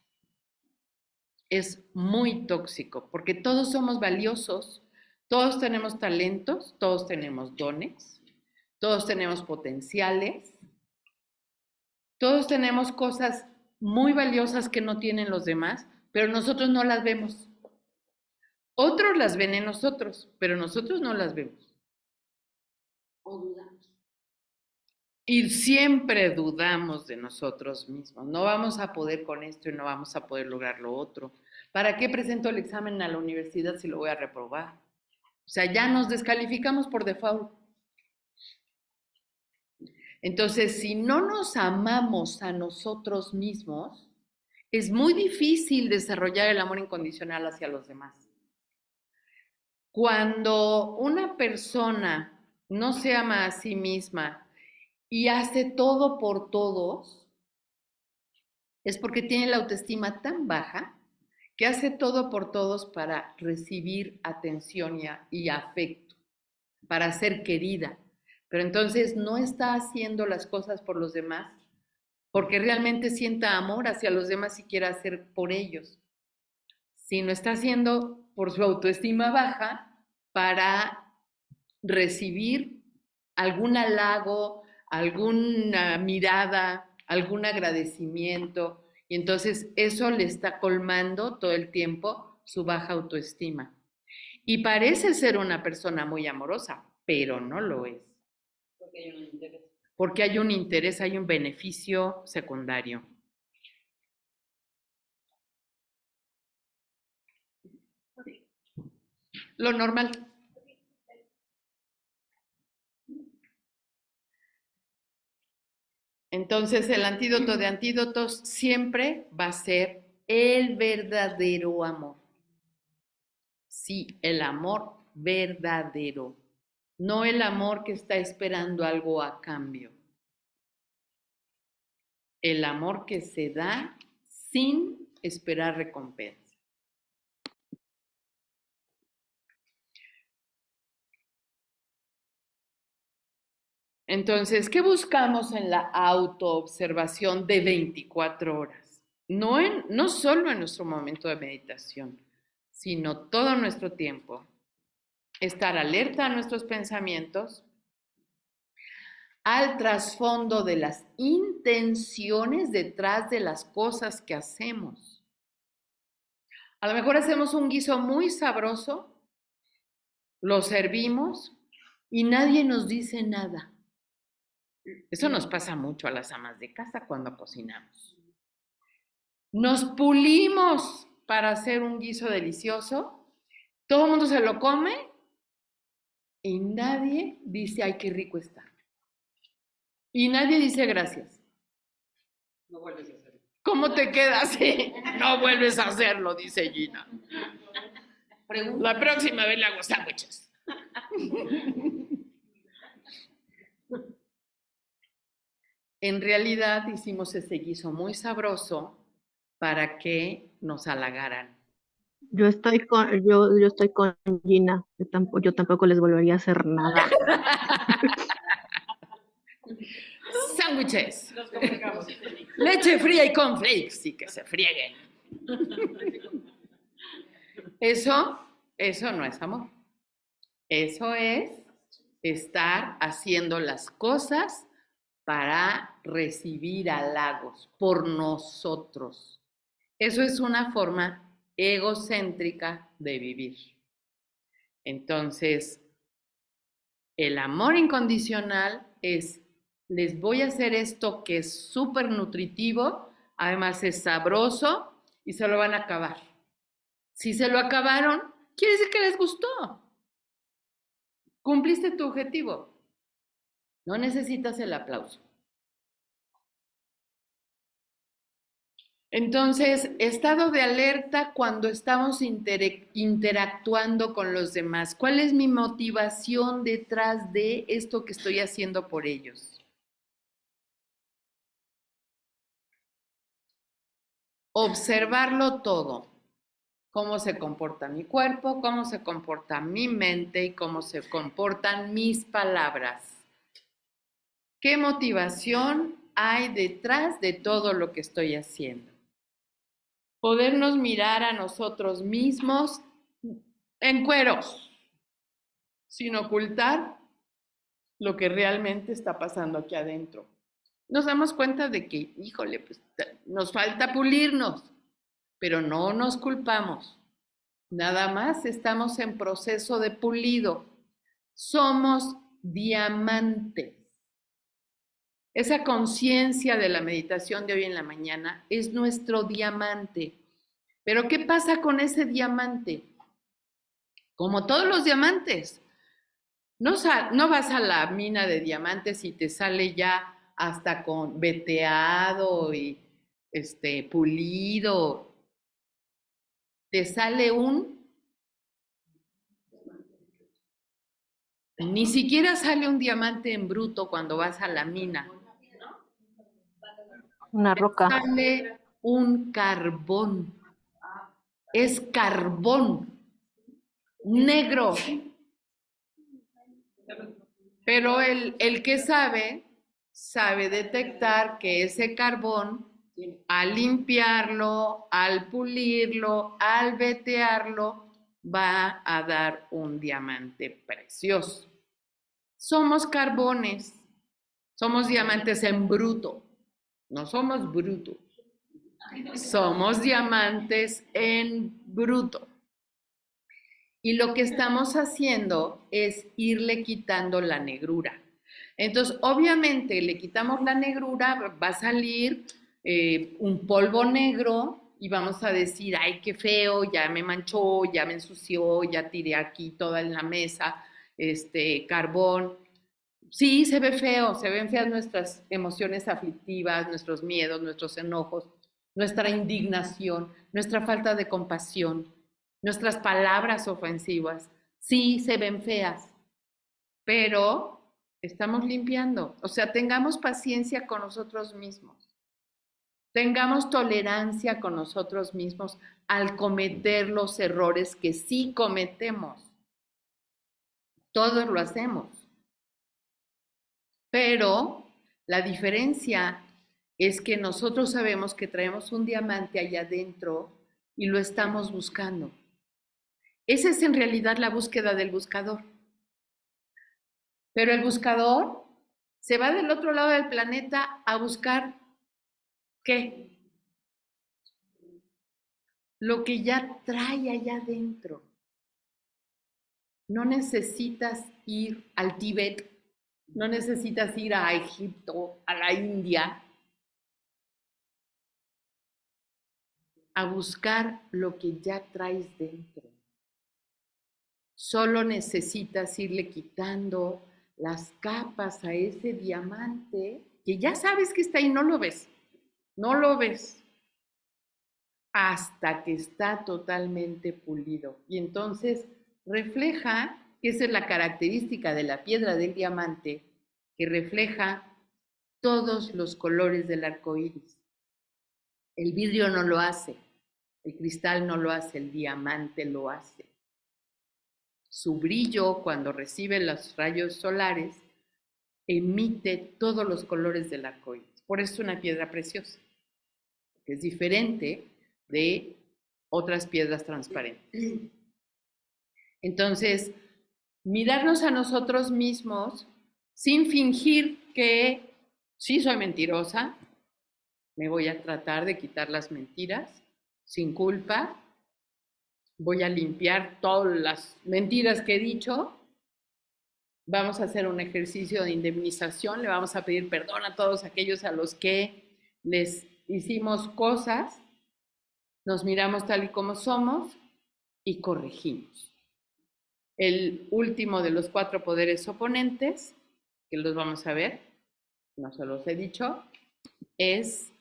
es muy tóxico, porque todos somos valiosos, todos tenemos talentos, todos tenemos dones, todos tenemos potenciales, todos tenemos cosas muy valiosas que no tienen los demás, pero nosotros no las vemos. Otros las ven en nosotros, pero nosotros no las vemos. O dudamos. Y siempre dudamos de nosotros mismos. No vamos a poder con esto y no vamos a poder lograr lo otro. ¿Para qué presento el examen a la universidad si lo voy a reprobar? O sea, ya nos descalificamos por default. Entonces, si no nos amamos a nosotros mismos, es muy difícil desarrollar el amor incondicional hacia los demás. Cuando una persona no se ama a sí misma y hace todo por todos, es porque tiene la autoestima tan baja que hace todo por todos para recibir atención y afecto, para ser querida. Pero entonces no está haciendo las cosas por los demás porque realmente sienta amor hacia los demás y quiera hacer por ellos, sino está haciendo por su autoestima baja para recibir algún halago, alguna mirada, algún agradecimiento, y entonces eso le está colmando todo el tiempo su baja autoestima. Y parece ser una persona muy amorosa, pero no lo es. Porque hay un interés. Porque hay un interés, hay un beneficio secundario. Lo normal. Entonces, el antídoto de antídotos siempre va a ser el verdadero amor. Sí, el amor verdadero, no el amor que está esperando algo a cambio. El amor que se da sin esperar recompensa. Entonces, ¿qué buscamos en la autoobservación de 24 horas? No solo en nuestro momento de meditación, sino todo nuestro tiempo. Estar alerta a nuestros pensamientos, al trasfondo de las intenciones detrás de las cosas que hacemos. A lo mejor hacemos un guiso muy sabroso, lo servimos y nadie nos dice nada. Eso nos pasa mucho a las amas de casa cuando cocinamos. Nos pulimos para hacer un guiso delicioso, todo el mundo se lo come y nadie dice, ay, qué rico está. Y nadie dice gracias. No vuelves a hacerlo. ¿Cómo te quedas? Sí, no vuelves a hacerlo, dice Gina. La próxima vez le hago sándwiches. En realidad hicimos ese guiso muy sabroso para que nos halagaran. Yo estoy con Gina. Yo tampoco les volvería a hacer nada. Sándwiches. Nos complicamos. Leche fría y cornflakes y que se frieguen. Eso no es amor. Eso es estar haciendo las cosas para recibir halagos por nosotros. Eso es una forma egocéntrica de vivir. Entonces, el amor incondicional es, les voy a hacer esto que es súper nutritivo, además es sabroso y se lo van a acabar. Si se lo acabaron, quiere decir que les gustó. Cumpliste tu objetivo. No necesitas el aplauso. Entonces, estado de alerta cuando estamos interactuando con los demás. ¿Cuál es mi motivación detrás de esto que estoy haciendo por ellos? Observarlo todo. Cómo se comporta mi cuerpo, cómo se comporta mi mente y cómo se comportan mis palabras. ¿Qué motivación hay detrás de todo lo que estoy haciendo? Podernos mirar a nosotros mismos en cueros, sin ocultar lo que realmente está pasando aquí adentro. Nos damos cuenta de que, híjole, pues, nos falta pulirnos, pero no nos culpamos. Nada más estamos en proceso de pulido. Somos diamantes. Esa conciencia de la meditación de hoy en la mañana es nuestro diamante. Pero ¿qué pasa con ese diamante? Como todos los diamantes, no vas a la mina de diamantes y te sale ya hasta con veteado y pulido. Te sale ni siquiera sale un diamante en bruto cuando vas a la mina. Una roca. Sale un carbón. Es carbón negro. Pero el que sabe detectar que ese carbón, al limpiarlo, al pulirlo, al vetearlo, va a dar un diamante precioso. Somos carbones, somos diamantes en bruto, no somos brutos, somos diamantes en bruto. Y lo que estamos haciendo es irle quitando la negrura. Entonces, obviamente, le quitamos la negrura, va a salir un polvo negro y vamos a decir, ay, qué feo, ya me manchó, ya me ensució, ya tiré aquí toda en la mesa, carbón. Sí, se ve feo, se ven feas nuestras emociones aflictivas, nuestros miedos, nuestros enojos, nuestra indignación, nuestra falta de compasión, nuestras palabras ofensivas. Sí, se ven feas, pero estamos limpiando. O sea, tengamos paciencia con nosotros mismos. Tengamos tolerancia con nosotros mismos al cometer los errores que sí cometemos. Todos lo hacemos. Pero la diferencia es que nosotros sabemos que traemos un diamante allá adentro y lo estamos buscando. Esa es en realidad la búsqueda del buscador. Pero el buscador Se va del otro lado del planeta a buscar ¿qué? Lo que ya trae allá adentro. No necesitas ir al Tíbet, no necesitas ir a Egipto, a la India, a buscar lo que ya traes dentro. Solo necesitas irle quitando las capas a ese diamante que ya sabes que está ahí, no lo ves, no lo ves, hasta que está totalmente pulido. Y entonces refleja, que esa es la característica de la piedra del diamante, que refleja todos los colores del arco iris. El vidrio no lo hace, el cristal no lo hace, el diamante lo hace. Su brillo, cuando recibe los rayos solares, emite todos los colores del arco iris. Por eso es una piedra preciosa, que es diferente de otras piedras transparentes. Entonces, mirarnos a nosotros mismos sin fingir que sí soy mentirosa, me voy a tratar de quitar las mentiras sin culpa, voy a limpiar todas las mentiras que he dicho, vamos a hacer un ejercicio de indemnización, le vamos a pedir perdón a todos aquellos a los que les hicimos cosas, nos miramos tal y como somos y corregimos. El último de los 4 poderes oponentes, que los vamos a ver, no se los he dicho, es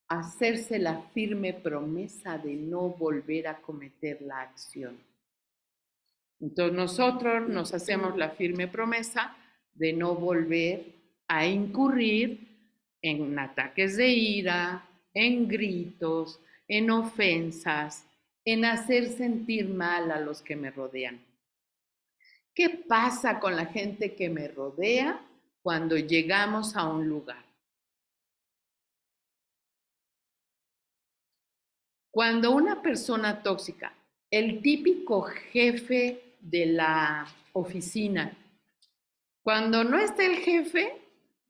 hacerse la firme promesa de no volver a cometer la acción. Entonces nosotros nos hacemos la firme promesa de no volver a incurrir en ataques de ira, en gritos, en ofensas, en hacer sentir mal a los que me rodean. ¿Qué pasa con la gente que me rodea cuando llegamos a un lugar? Cuando una persona tóxica, el típico jefe de la oficina, cuando no está el jefe,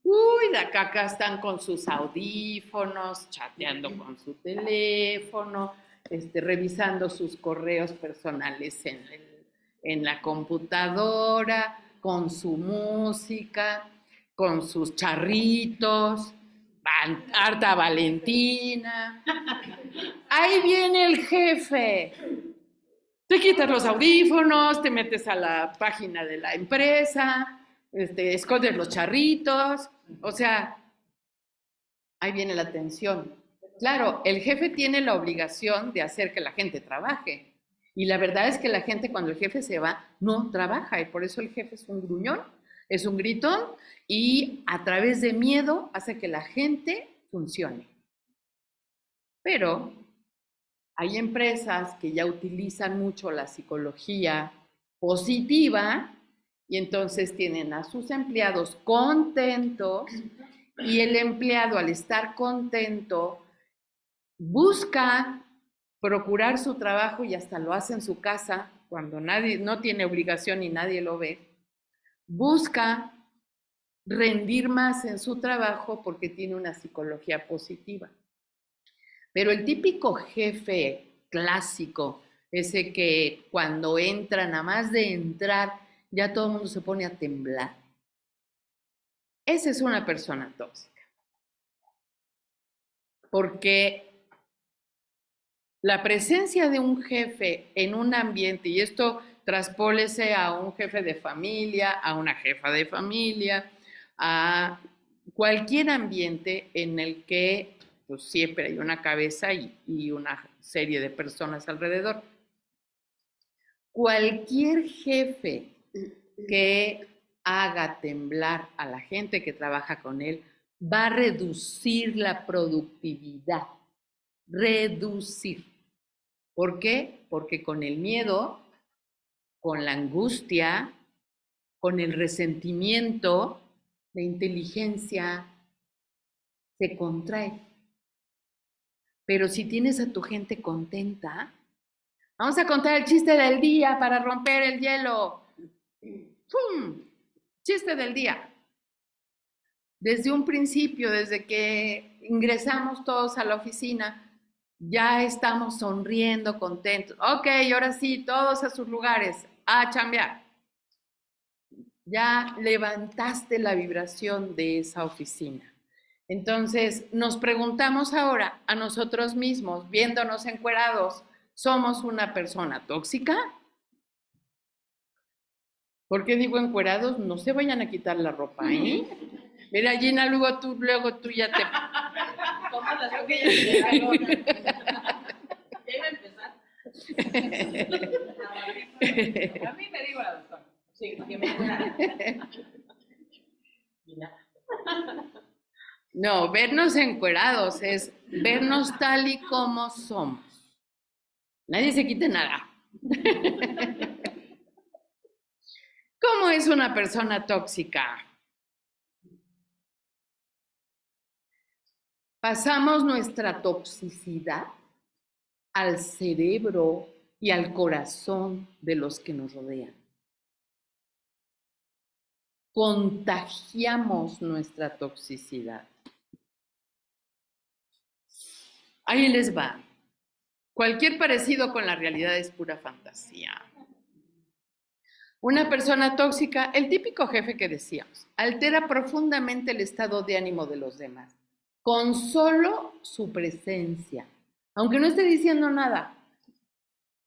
de acá están con sus audífonos, chateando con su teléfono, revisando sus correos personales en la computadora, con su música, con sus charritos, harta Valentina. Ahí viene el jefe. Te quitas los audífonos, te metes a la página de la empresa, escondes los charritos, o sea, ahí viene la tensión. Claro, el jefe tiene la obligación de hacer que la gente trabaje. Y la verdad es que la gente cuando el jefe se va, no trabaja. Y por eso el jefe es un gruñón, es un gritón y a través de miedo hace que la gente funcione. Pero hay empresas que ya utilizan mucho la psicología positiva y entonces tienen a sus empleados contentos y el empleado al estar contento busca procurar su trabajo y hasta lo hace en su casa cuando nadie no tiene obligación y nadie lo ve, busca rendir más en su trabajo porque tiene una psicología positiva. Pero el típico jefe clásico, ese que cuando entra, nada más de entrar, ya todo el mundo se pone a temblar, esa es una persona tóxica. Porque la presencia de un jefe en un ambiente, y esto traspólese a un jefe de familia, a una jefa de familia, a cualquier ambiente en el que pues, siempre hay una cabeza y una serie de personas alrededor. Cualquier jefe que haga temblar a la gente que trabaja con él va a reducir la productividad. Reducir. ¿Por qué? Porque con el miedo, con la angustia, con el resentimiento, la inteligencia se contrae. Pero si tienes a tu gente contenta, vamos a contar el chiste del día para romper el hielo. ¡Pum! Chiste del día. Desde un principio, desde que ingresamos todos a la oficina, ya estamos sonriendo, contentos. Ok, ahora sí, todos a sus lugares, a chambear. Ya levantaste la vibración de esa oficina. Entonces, nos preguntamos ahora a nosotros mismos, viéndonos encuerados, ¿somos una persona tóxica? ¿Por qué digo encuerados? No se vayan a quitar la ropa, ¿eh? Mira, Gina, luego tú ya te... Tómala, creo que ya se cayó. Ya iba a empezar. A mí me digo la doctora. Sí, que me cura. Y nada. No, vernos encuerados es vernos tal y como somos. Nadie se quite nada. ¿Cómo es una persona tóxica? Pasamos nuestra toxicidad al cerebro y al corazón de los que nos rodean. Contagiamos nuestra toxicidad. Ahí les va. Cualquier parecido con la realidad es pura fantasía. Una persona tóxica, el típico jefe que decíamos, altera profundamente el estado de ánimo de los demás, con solo su presencia, aunque no esté diciendo nada.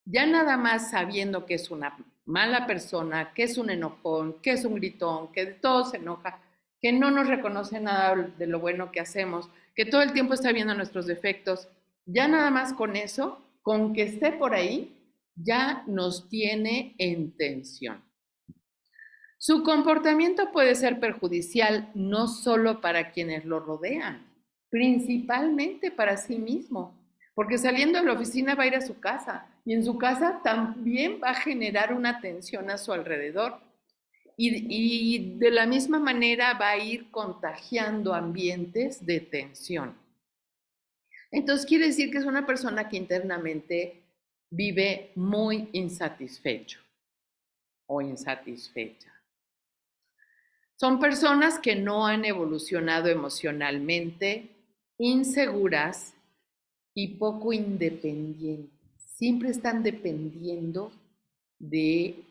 Ya nada más sabiendo que es una mala persona, que es un enojón, que es un gritón, que de todo se enoja, que no nos reconoce nada de lo bueno que hacemos, que todo el tiempo está viendo nuestros defectos, ya nada más con eso, con que esté por ahí, ya nos tiene en tensión. Su comportamiento puede ser perjudicial no solo para quienes lo rodean, principalmente para sí mismo, porque saliendo de la oficina va a ir a su casa y en su casa también va a generar una tensión a su alrededor y de la misma manera va a ir contagiando ambientes de tensión. Entonces quiere decir que es una persona que internamente vive muy insatisfecho o insatisfecha. Son personas que no han evolucionado emocionalmente, inseguras y poco independientes. Siempre están dependiendo de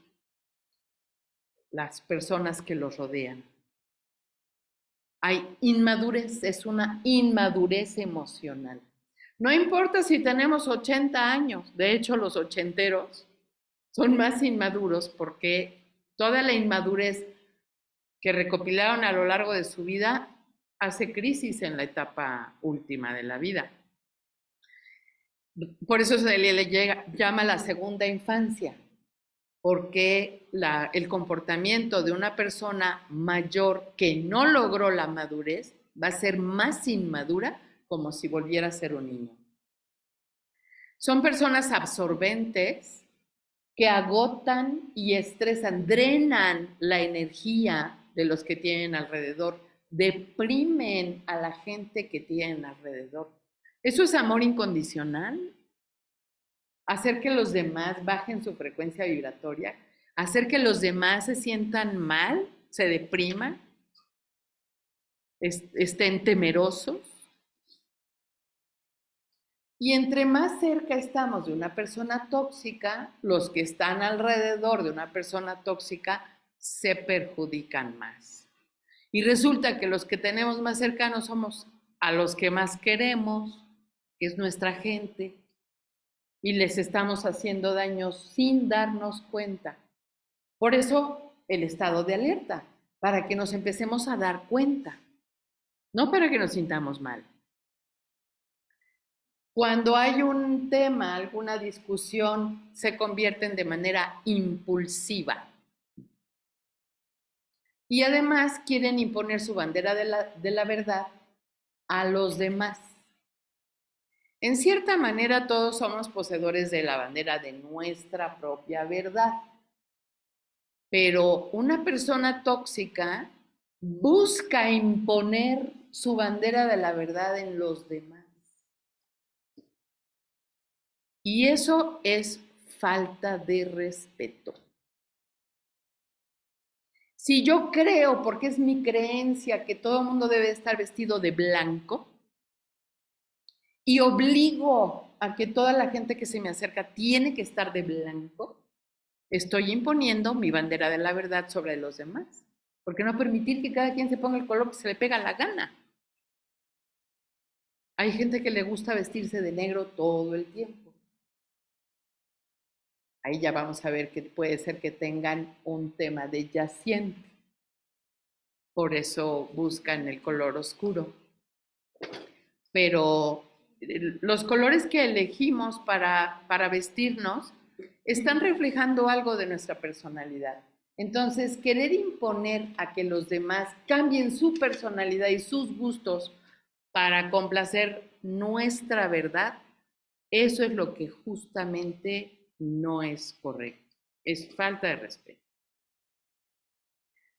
las personas que los rodean. Hay inmadurez, es una inmadurez emocional. No importa si tenemos 80 años, de hecho los ochenteros son más inmaduros porque toda la inmadurez que recopilaron a lo largo de su vida hace crisis en la etapa última de la vida. Por eso se le llama la segunda infancia, porque el comportamiento de una persona mayor que no logró la madurez va a ser más inmadura como si volviera a ser un niño. Son personas absorbentes que agotan y estresan, drenan la energía de los que tienen alrededor, deprimen a la gente que tienen alrededor. ¿Eso es amor incondicional? Hacer que los demás bajen su frecuencia vibratoria, hacer que los demás se sientan mal, se depriman, estén temerosos. Y entre más cerca estamos de una persona tóxica, los que están alrededor de una persona tóxica se perjudican más. Y resulta que los que tenemos más cercanos somos a los que más queremos, que es nuestra gente, y les estamos haciendo daño sin darnos cuenta. Por eso el estado de alerta, para que nos empecemos a dar cuenta, no para que nos sintamos mal. Cuando hay un tema, alguna discusión, se convierten de manera impulsiva. Y además quieren imponer su bandera de la verdad a los demás. En cierta manera, todos somos poseedores de la bandera de nuestra propia verdad. Pero una persona tóxica busca imponer su bandera de la verdad en los demás. Y eso es falta de respeto. Si yo creo, porque es mi creencia, que todo el mundo debe estar vestido de blanco y obligo a que toda la gente que se me acerca tiene que estar de blanco, estoy imponiendo mi bandera de la verdad sobre los demás. ¿Por qué no permitir que cada quien se ponga el color que se le pega la gana? Hay gente que le gusta vestirse de negro todo el tiempo. Ahí ya vamos a ver que puede ser que tengan un tema de yaciente. Por eso buscan el color oscuro. Pero los colores que elegimos para vestirnos están reflejando algo de nuestra personalidad. Entonces, querer imponer a que los demás cambien su personalidad y sus gustos para complacer nuestra verdad, eso es lo que justamente no es correcto. Es falta de respeto.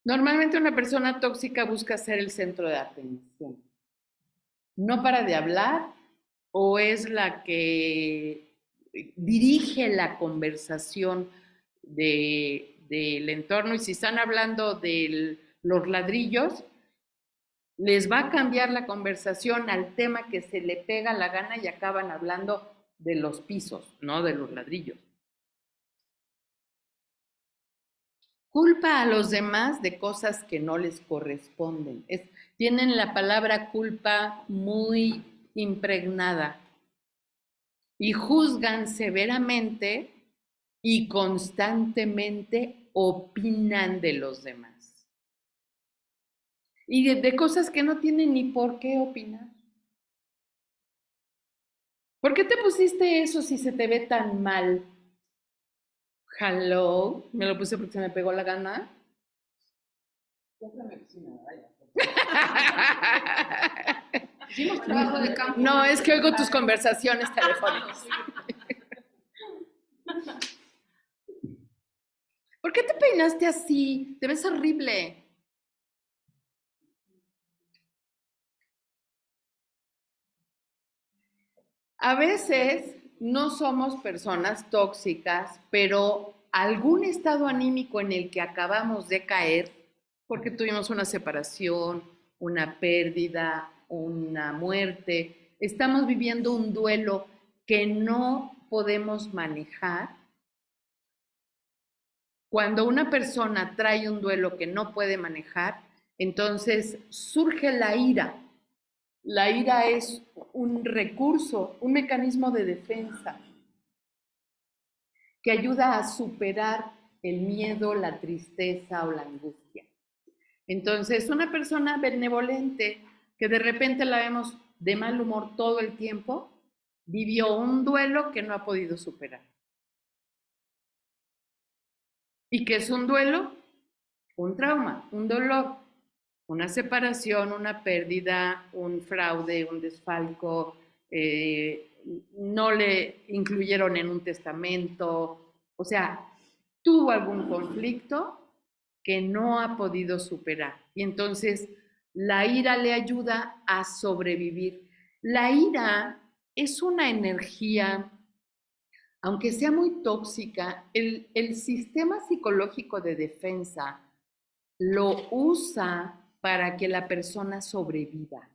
Normalmente una persona tóxica busca ser el centro de atención. No para de hablar o es la que dirige la conversación del entorno, y si están hablando de los ladrillos, les va a cambiar la conversación al tema que se le pega la gana y acaban hablando de los pisos, no de los ladrillos. Culpa a los demás de cosas que no les corresponden. Tienen la palabra culpa muy impregnada y juzgan severamente y constantemente opinan de los demás. Y de cosas que no tienen ni por qué opinar. ¿Por qué te pusiste eso si se te ve tan mal? Hello, me lo puse porque se me pegó la gana. Hicimos trabajo de campo. No, es que oigo tus conversaciones telefónicas. ¿Por qué te peinaste así? Te ves horrible. A veces no somos personas tóxicas, pero algún estado anímico en el que acabamos de caer, porque tuvimos una separación, una pérdida, una muerte, estamos viviendo un duelo que no podemos manejar. Cuando una persona trae un duelo que no puede manejar, entonces surge la ira. La ira es un recurso, un mecanismo de defensa que ayuda a superar el miedo, la tristeza o la angustia. Entonces, una persona benevolente que de repente la vemos de mal humor todo el tiempo, vivió un duelo que no ha podido superar. ¿Y qué es un duelo? Un trauma, un dolor. Una separación, una pérdida, un fraude, un desfalco, no le incluyeron en un testamento, o sea, tuvo algún conflicto que no ha podido superar. Y entonces la ira le ayuda a sobrevivir. La ira es una energía, aunque sea muy tóxica, el sistema psicológico de defensa lo usa para que la persona sobreviva.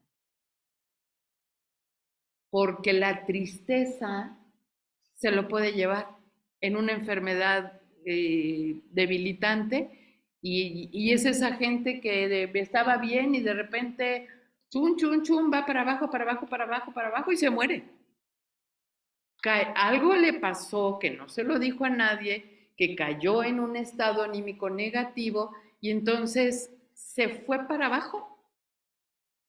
Porque la tristeza se lo puede llevar en una enfermedad debilitante y es esa gente que estaba bien y de repente chun, chun, chun, va para abajo, para abajo, para abajo, para abajo y se muere. Algo le pasó que no se lo dijo a nadie, que cayó en un estado anímico negativo y entonces se fue para abajo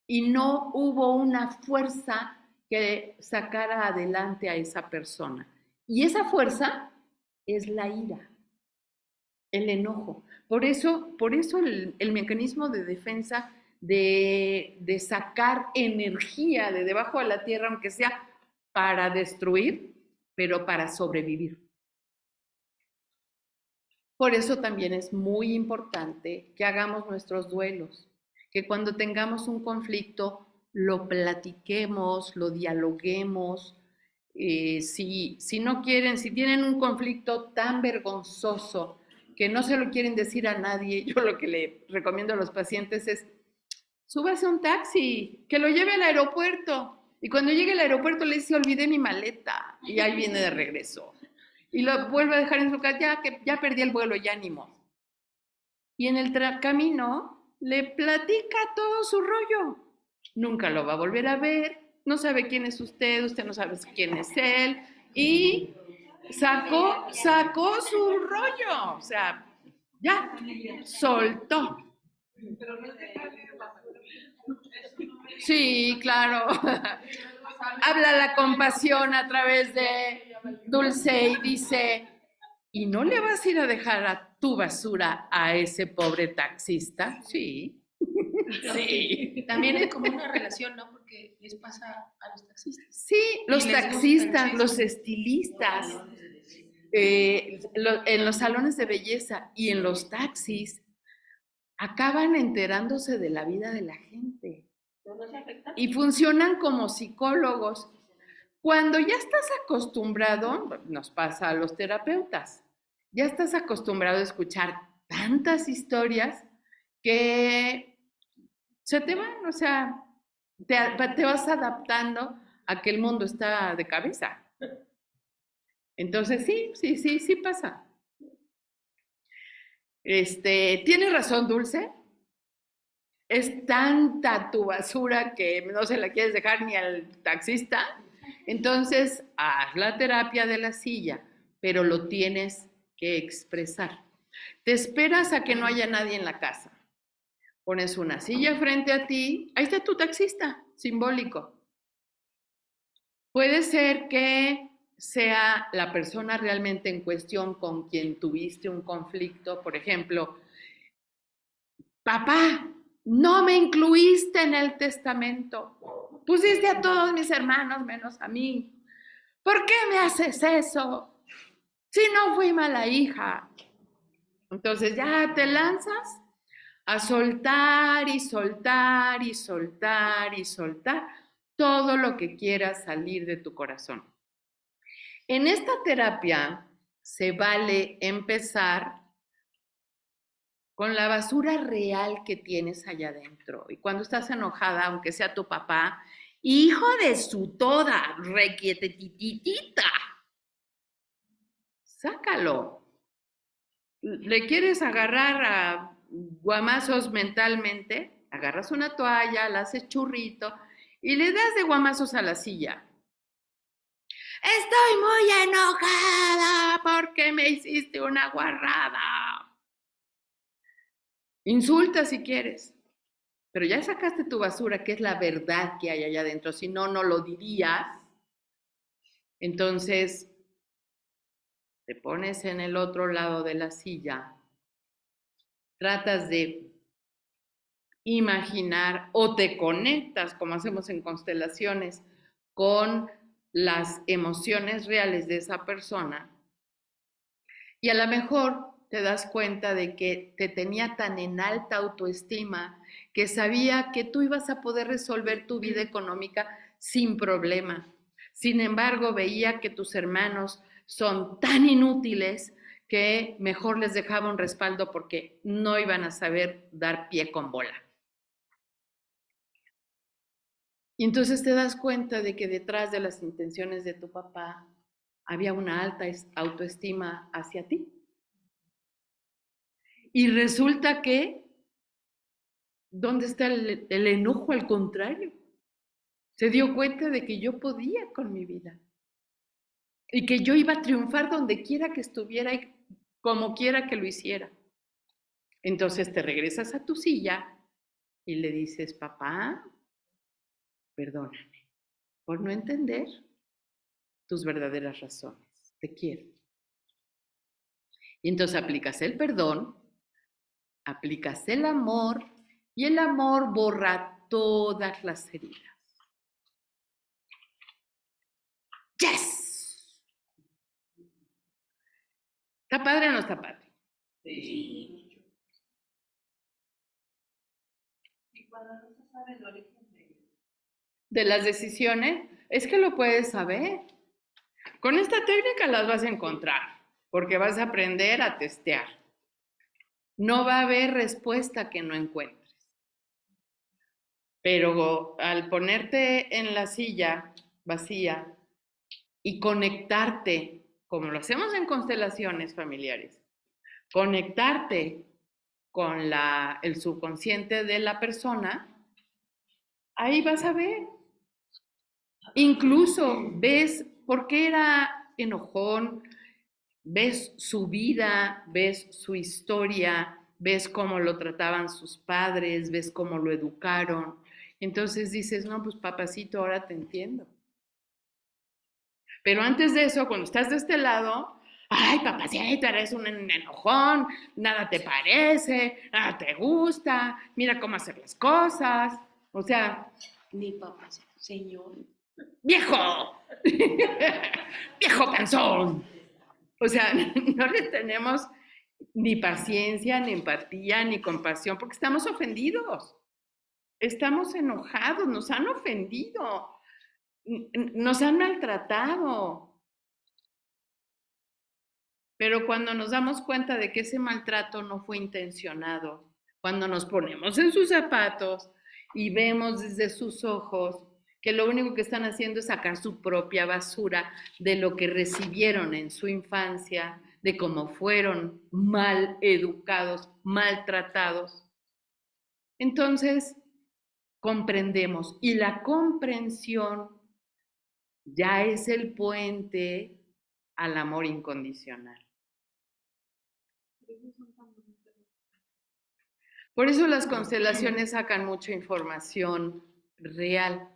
y no hubo una fuerza que sacara adelante a esa persona. Y esa fuerza es la ira, el enojo. Por eso el mecanismo de defensa de sacar energía de debajo de la tierra, aunque sea para destruir, pero para sobrevivir. Por eso también es muy importante que hagamos nuestros duelos, que cuando tengamos un conflicto lo platiquemos, lo dialoguemos. Si no quieren, si tienen un conflicto tan vergonzoso que no se lo quieren decir a nadie. Yo lo que le recomiendo a los pacientes es, súbase a un taxi, que lo lleve al aeropuerto. Y cuando llegue al aeropuerto le dice, olvidé mi maleta. Y ahí viene de regreso. Y lo vuelve a dejar en su casa, ya perdí el vuelo, ya ni modo. Y en el camino le platica todo su rollo. Nunca lo va a volver a ver, no sabe quién es usted no sabe quién es él. Y sacó su rollo, o sea, ya, soltó. Sí, claro. Habla la compasión a través de Dulce y dice, ¿y no le vas a ir a dejar a tu basura a ese pobre taxista? Sí. Sí. También es como una relación, ¿no? Porque les pasa a los taxistas. Sí, los les gusta taxistas, muchísimo. los estilistas, en los salones de belleza y en los taxis, acaban enterándose de la vida de la gente. Y funcionan como psicólogos. Cuando ya estás acostumbrado, nos pasa a los terapeutas, ya estás acostumbrado a escuchar tantas historias que se te van, o sea, te vas adaptando a que el mundo está de cabeza. Entonces, sí pasa. Tiene razón, Dulce. Es tanta tu basura que no se la quieres dejar ni al taxista. Entonces, haz la terapia de la silla, pero lo tienes que expresar. Te esperas a que no haya nadie en la casa. Pones una silla frente a ti, ahí está tu taxista, simbólico. Puede ser que sea la persona realmente en cuestión con quien tuviste un conflicto, por ejemplo, papá, no me incluiste en el testamento, pusiste a todos mis hermanos menos a mí. ¿Por qué me haces eso? Si no fui mala hija. Entonces ya te lanzas a soltar y soltar y soltar y soltar todo lo que quiera salir de tu corazón. En esta terapia se vale empezar con la basura real que tienes allá adentro. Y cuando estás enojada, aunque sea tu papá, hijo de su toda, requietetitita, sácalo. ¿Le quieres agarrar a guamazos mentalmente? Agarras una toalla, la haces churrito y le das de guamazos a la silla. Estoy muy enojada porque me hiciste una guarrada. Insulta si quieres, pero ya sacaste tu basura, que es la verdad que hay allá adentro, si no, no lo dirías. Entonces, te pones en el otro lado de la silla, tratas de imaginar o te conectas, como hacemos en constelaciones, con las emociones reales de esa persona y a lo mejor te das cuenta de que te tenía tan en alta autoestima que sabía que tú ibas a poder resolver tu vida económica sin problema. Sin embargo, veía que tus hermanos son tan inútiles que mejor les dejaba un respaldo porque no iban a saber dar pie con bola. Y entonces te das cuenta de que detrás de las intenciones de tu papá había una alta autoestima hacia ti. Y resulta que, ¿dónde está el enojo? Al contrario, se dio cuenta de que yo podía con mi vida y que yo iba a triunfar donde quiera que estuviera y como quiera que lo hiciera. Entonces te regresas a tu silla y le dices, papá, perdóname por no entender tus verdaderas razones, te quiero. Y entonces aplicas el perdón, aplicas el amor y el amor borra todas las heridas. ¡Yes! ¿Está padre o no está padre? Sí. Y cuando no se sabe el origen De las decisiones, es que lo puedes saber. Con esta técnica las vas a encontrar, porque vas a aprender a testear. no va a haber respuesta que no encuentres. Pero al ponerte en la silla vacía y conectarte, como lo hacemos en constelaciones familiares, conectarte con el subconsciente de la persona, ahí vas a ver. Incluso ves por qué era enojón, ves su vida, ves su historia, ves cómo lo trataban sus padres, ves cómo lo educaron. Entonces dices, no, pues papacito, ahora te entiendo. Pero antes de eso, cuando estás de este lado, ay, papacito, eres un enojón, nada te parece, nada te gusta, mira cómo hacer las cosas. O sea, Ni papá, señor. ¡viejo! ¡Viejo panzón! O sea, no le tenemos ni paciencia, ni empatía, ni compasión, porque estamos ofendidos. Estamos enojados, nos han ofendido, nos han maltratado. Pero cuando nos damos cuenta de que ese maltrato no fue intencionado, cuando nos ponemos en sus zapatos y vemos desde sus ojos que lo único que están haciendo es sacar su propia basura de lo que recibieron en su infancia, de cómo fueron mal educados, maltratados, entonces comprendemos. Y la comprensión ya es el puente al amor incondicional. Por eso las constelaciones sacan mucha información real,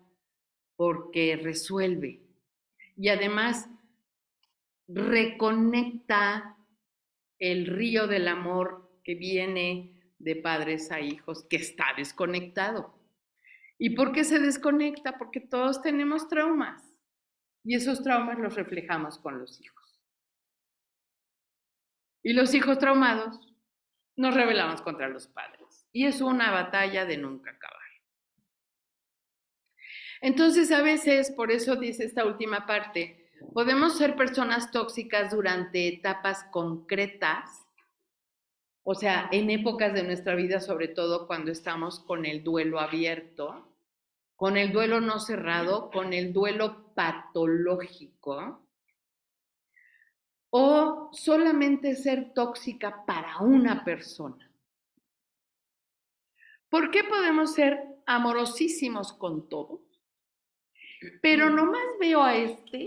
porque resuelve. Y además reconecta el río del amor que viene de padres a hijos, que está desconectado. ¿Y por qué se desconecta? Porque todos tenemos traumas. Y esos traumas los reflejamos con los hijos. Y los hijos traumados nos rebelamos contra los padres. Y es una batalla de nunca acabar. Entonces, a veces, por eso dice esta última parte, podemos ser personas tóxicas durante etapas concretas, o sea, en épocas de nuestra vida, sobre todo cuando estamos con el duelo abierto, con el duelo no cerrado, con el duelo patológico, o solamente ser tóxica para una persona. ¿Por qué podemos ser amorosísimos con todos? Pero nomás veo a este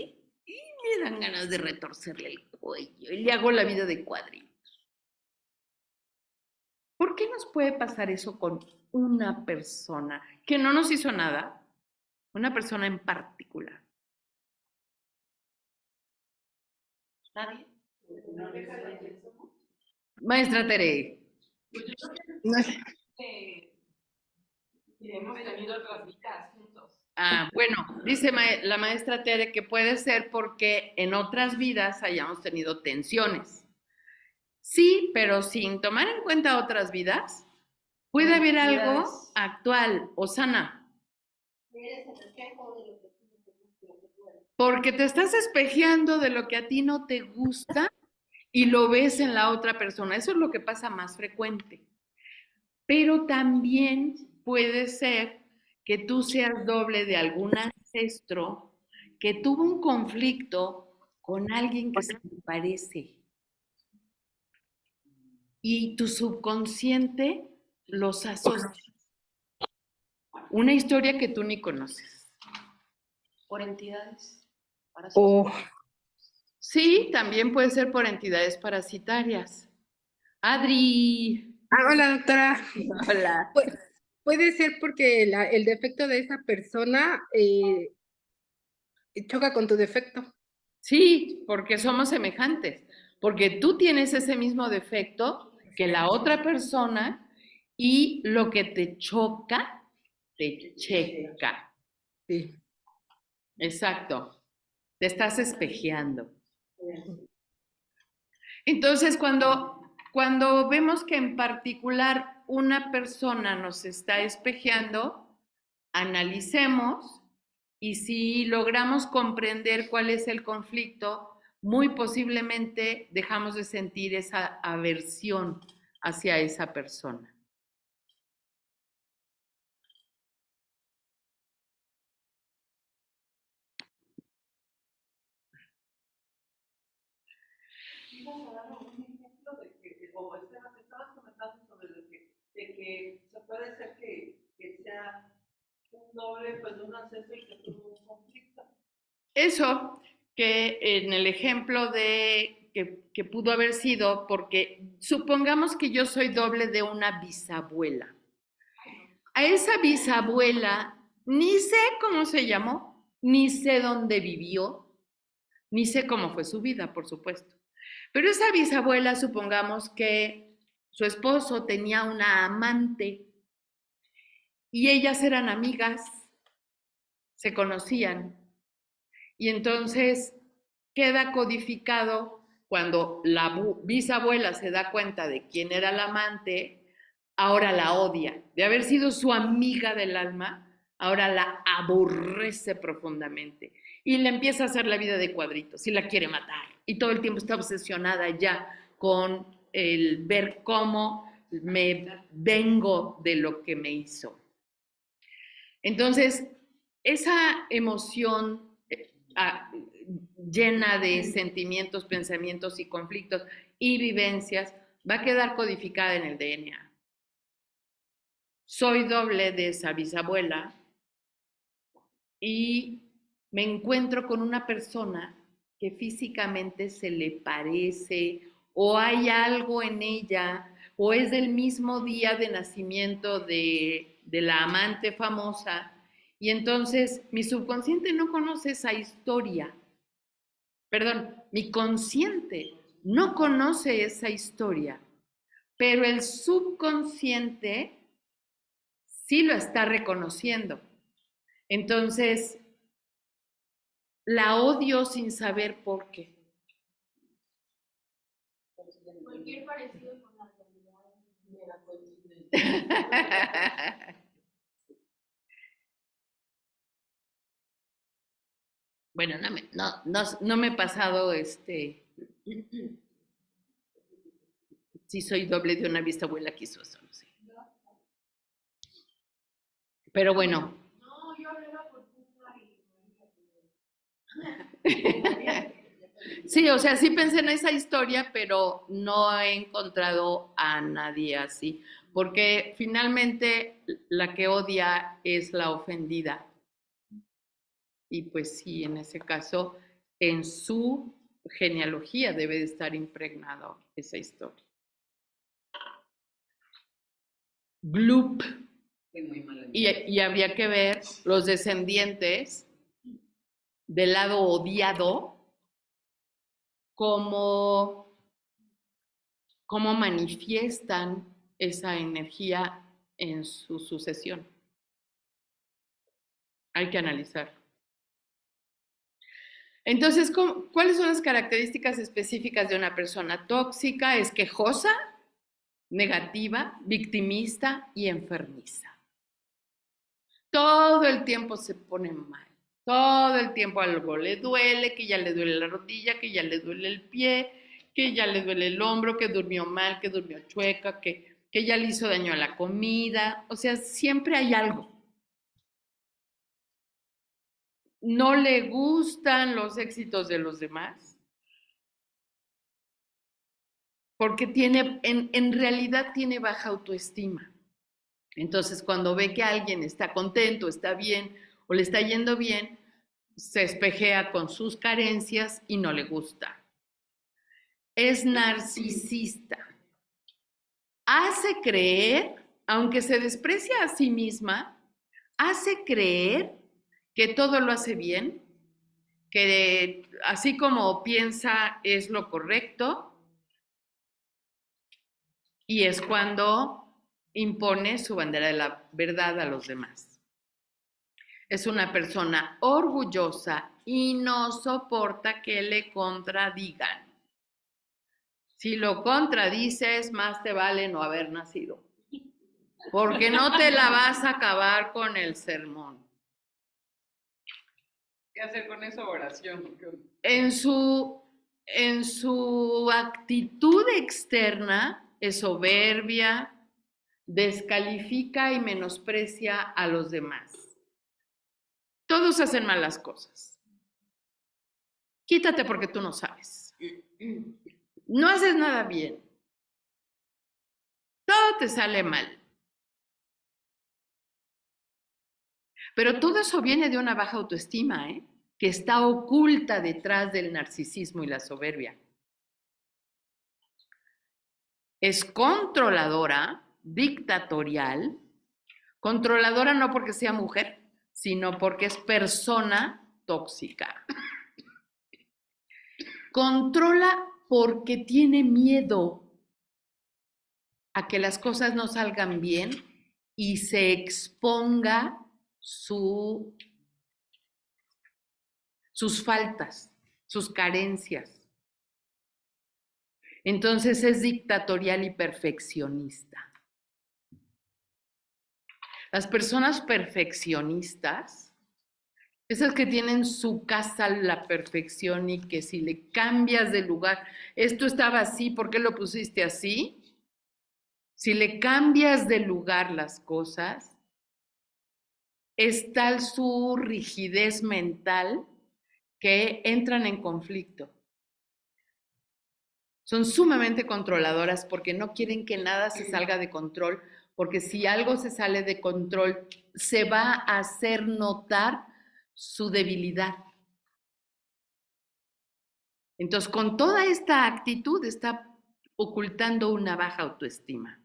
y me dan ganas de retorcerle el cuello y le hago la vida de cuadritos. ¿Por qué nos puede pasar eso con una persona que no nos hizo nada? Una persona en particular. ¿Nadie? Maestra Tere. No sé. Hemos tenido otras vidas juntos. Bueno, dice la maestra Tere que puede ser porque en otras vidas hayamos tenido tensiones. Sí, pero sin tomar en cuenta otras vidas, puede haber algo actual, Osana. Porque te estás espejeando de lo que a ti no te gusta y lo ves en la otra persona. Eso es lo que pasa más frecuente. Pero también puede ser que tú seas doble de algún ancestro que tuvo un conflicto con alguien que se te parece. Y tu subconsciente los asocia. Una historia que tú ni conoces. Por entidades. Sí, también puede ser por entidades parasitarias. Adri. Hola, doctora. Hola. Puede ser porque el defecto de esa persona choca con tu defecto. Sí, porque somos semejantes. Porque tú tienes ese mismo defecto que la otra persona y lo que te choca, te checa. Sí. Exacto. Te estás espejeando. Entonces, cuando vemos que en particular una persona nos está espejeando, analicemos y si logramos comprender cuál es el conflicto, muy posiblemente dejamos de sentir esa aversión hacia esa persona. Ibas a dar un ejemplo de que, o estabas comentando sobre de que se puede ser que sea un doble, pues, de un ancestro y que tuvo un conflicto. Eso que en el ejemplo de que pudo haber sido, porque supongamos que yo soy doble de una bisabuela. A esa bisabuela ni sé cómo se llamó, ni sé dónde vivió, ni sé cómo fue su vida, por supuesto. Pero esa bisabuela, supongamos que su esposo tenía una amante y ellas eran amigas, se conocían. Y entonces queda codificado cuando la bisabuela se da cuenta de quién era el amante, ahora la odia. De haber sido su amiga del alma, ahora la aborrece profundamente. Y le empieza a hacer la vida de cuadritos y la quiere matar. Y todo el tiempo está obsesionada ya con el ver cómo me vengo de lo que me hizo. Entonces, esa emoción llena de sentimientos, pensamientos y conflictos y vivencias va a quedar codificada en el DNA. Soy doble de esa bisabuela y me encuentro con una persona que físicamente se le parece o hay algo en ella o es del mismo día de nacimiento de la amante famosa y entonces mi subconsciente no conoce esa historia. Perdón, mi consciente no conoce esa historia, pero el subconsciente sí lo está reconociendo. Entonces, la odio sin saber por qué. Cualquier parecido con la realidad. Bueno, no me he pasado si soy doble de una bisabuela, quiso eso, no sé. Pero bueno. No, yo hablaba por culpa y Sí, o sea, sí pensé en esa historia, pero no he encontrado a nadie así, porque finalmente la que odia es la ofendida. Y pues sí, en ese caso, en su genealogía debe de estar impregnada esa historia. Bloop. Y habría que ver los descendientes del lado odiado, cómo manifiestan esa energía en su sucesión. Hay que analizar. Entonces, ¿cuáles son las características específicas de una persona tóxica? Es quejosa, negativa, victimista y enfermiza. Todo el tiempo se pone mal. Todo el tiempo algo le duele, que ya le duele la rodilla, que ya le duele el pie, que ya le duele el hombro, que durmió mal, que durmió chueca, que ya le hizo daño a la comida. O sea, siempre hay algo. No le gustan los éxitos de los demás. Porque en realidad tiene baja autoestima. Entonces, cuando ve que alguien está contento, está bien o le está yendo bien, se espejea con sus carencias y no le gusta. Es narcisista. Hace creer, aunque se desprecia a sí misma, hace creer que todo lo hace bien, que así como piensa es lo correcto, y es cuando impone su bandera de la verdad a los demás. Es una persona orgullosa y no soporta que le contradigan. Si lo contradices, más te vale no haber nacido, porque no te la vas a acabar con el sermón. ¿Qué hacer con eso? Oración. En su actitud externa, es soberbia, descalifica y menosprecia a los demás. Todos hacen malas cosas. Quítate porque tú no sabes. No haces nada bien. Todo te sale mal. Pero todo eso viene de una baja autoestima, que está oculta detrás del narcisismo y la soberbia. Es controladora, dictatorial, controladora no porque sea mujer, sino porque es persona tóxica. Controla porque tiene miedo a que las cosas no salgan bien y se exponga sus faltas, sus carencias. Entonces es dictatorial y perfeccionista. Las personas perfeccionistas, esas que tienen su casa a la perfección y que si le cambias de lugar, esto estaba así, ¿por qué lo pusiste así? Si le cambias de lugar las cosas, es tal su rigidez mental que entran en conflicto. Son sumamente controladoras porque no quieren que nada se salga de control, porque si algo se sale de control, se va a hacer notar su debilidad. Entonces, con toda esta actitud está ocultando una baja autoestima.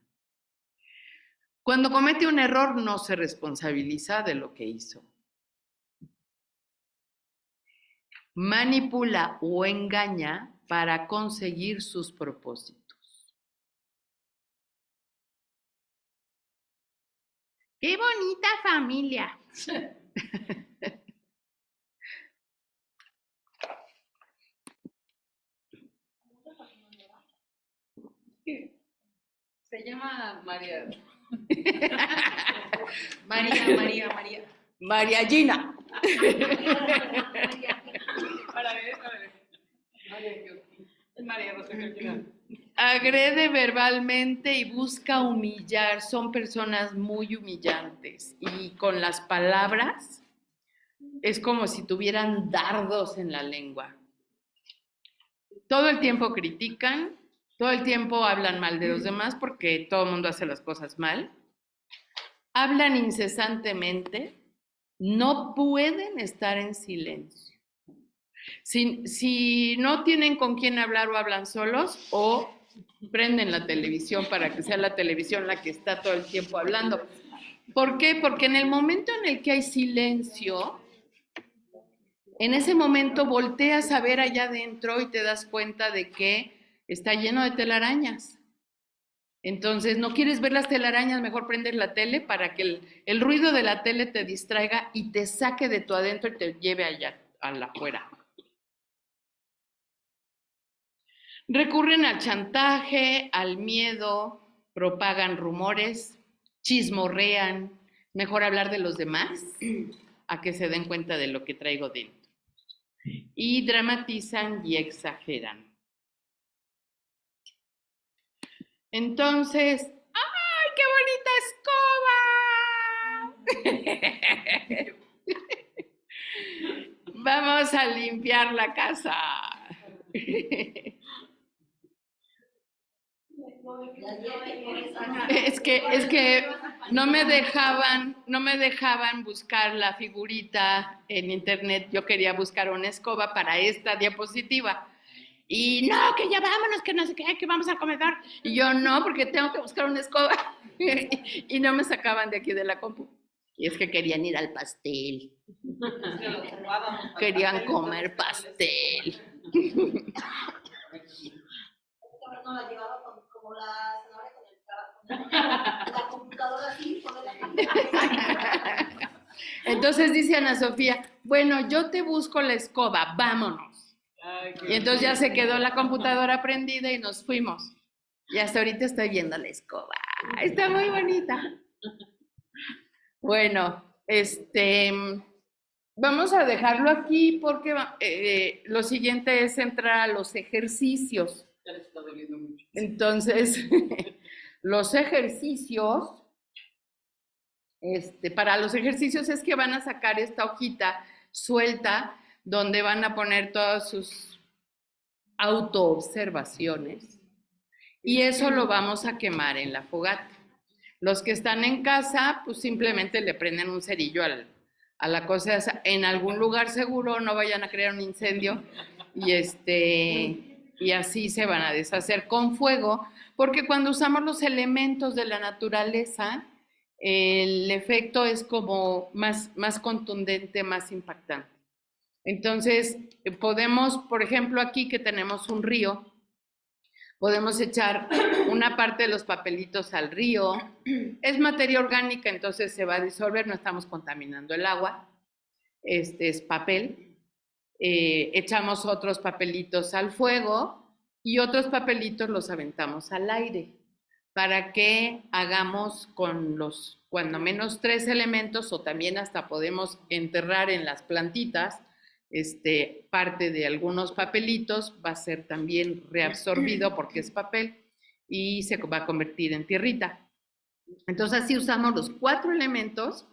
Cuando comete un error, no se responsabiliza de lo que hizo. Manipula o engaña para conseguir sus propósitos. ¡Qué bonita familia! Se llama María. María. María Gina. María Rosa. Agrede verbalmente y busca humillar. Son personas muy humillantes y con las palabras es como si tuvieran dardos en la lengua. Todo el tiempo critican, todo el tiempo hablan mal de los demás porque todo el mundo hace las cosas mal. Hablan incesantemente, no pueden estar en silencio. Si no tienen con quién hablar o hablan solos o prenden la televisión para que sea la televisión la que está todo el tiempo hablando. ¿Por qué? Porque en el momento en el que hay silencio, en ese momento volteas a ver allá adentro y te das cuenta de que está lleno de telarañas. Entonces, no quieres ver las telarañas, mejor prendes la tele para que el ruido de la tele te distraiga y te saque de tu adentro y te lleve allá a la afuera. Recurren al chantaje, al miedo, propagan rumores, chismorrean. Mejor hablar de los demás a que se den cuenta de lo que traigo dentro. Y dramatizan y exageran. Entonces, ¡ay, qué bonita escoba! Vamos a limpiar la casa. Es que no me dejaban buscar la figurita en internet. Yo quería buscar una escoba para esta diapositiva. Y no, que ya vámonos, que no sé qué, que vamos a comedor. Y yo no, porque tengo que buscar una escoba. Y no me sacaban de aquí de la compu. Y es que querían ir al pastel. Querían comer pastel. No la llevaba como la zanahoria con la computadora así, Entonces dice Ana Sofía, bueno, yo te busco la escoba, vámonos. Y entonces ya se quedó la computadora prendida y nos fuimos. Y hasta ahorita estoy viendo la escoba. Está muy bonita. Bueno, vamos a dejarlo aquí porque lo siguiente es entrar a los ejercicios. Ya le está doliendo mucho. Entonces, los ejercicios, para los ejercicios es que van a sacar esta hojita suelta donde van a poner todas sus autoobservaciones y eso lo vamos a quemar en la fogata. Los que están en casa, pues simplemente le prenden un cerillo a la cosa esa, en algún lugar seguro, no vayan a crear un incendio y así se van a deshacer con fuego, porque cuando usamos los elementos de la naturaleza, el efecto es como más contundente, más impactante. Entonces, podemos, por ejemplo, aquí que tenemos un río, podemos echar una parte de los papelitos al río. Es materia orgánica, entonces se va a disolver, no estamos contaminando el agua. Es papel. Echamos otros papelitos al fuego y otros papelitos los aventamos al aire para que hagamos con los, cuando menos 3 elementos, o también hasta podemos enterrar en las plantitas, parte de algunos papelitos va a ser también reabsorbido porque es papel y se va a convertir en tierrita. Entonces así usamos los 4 elementos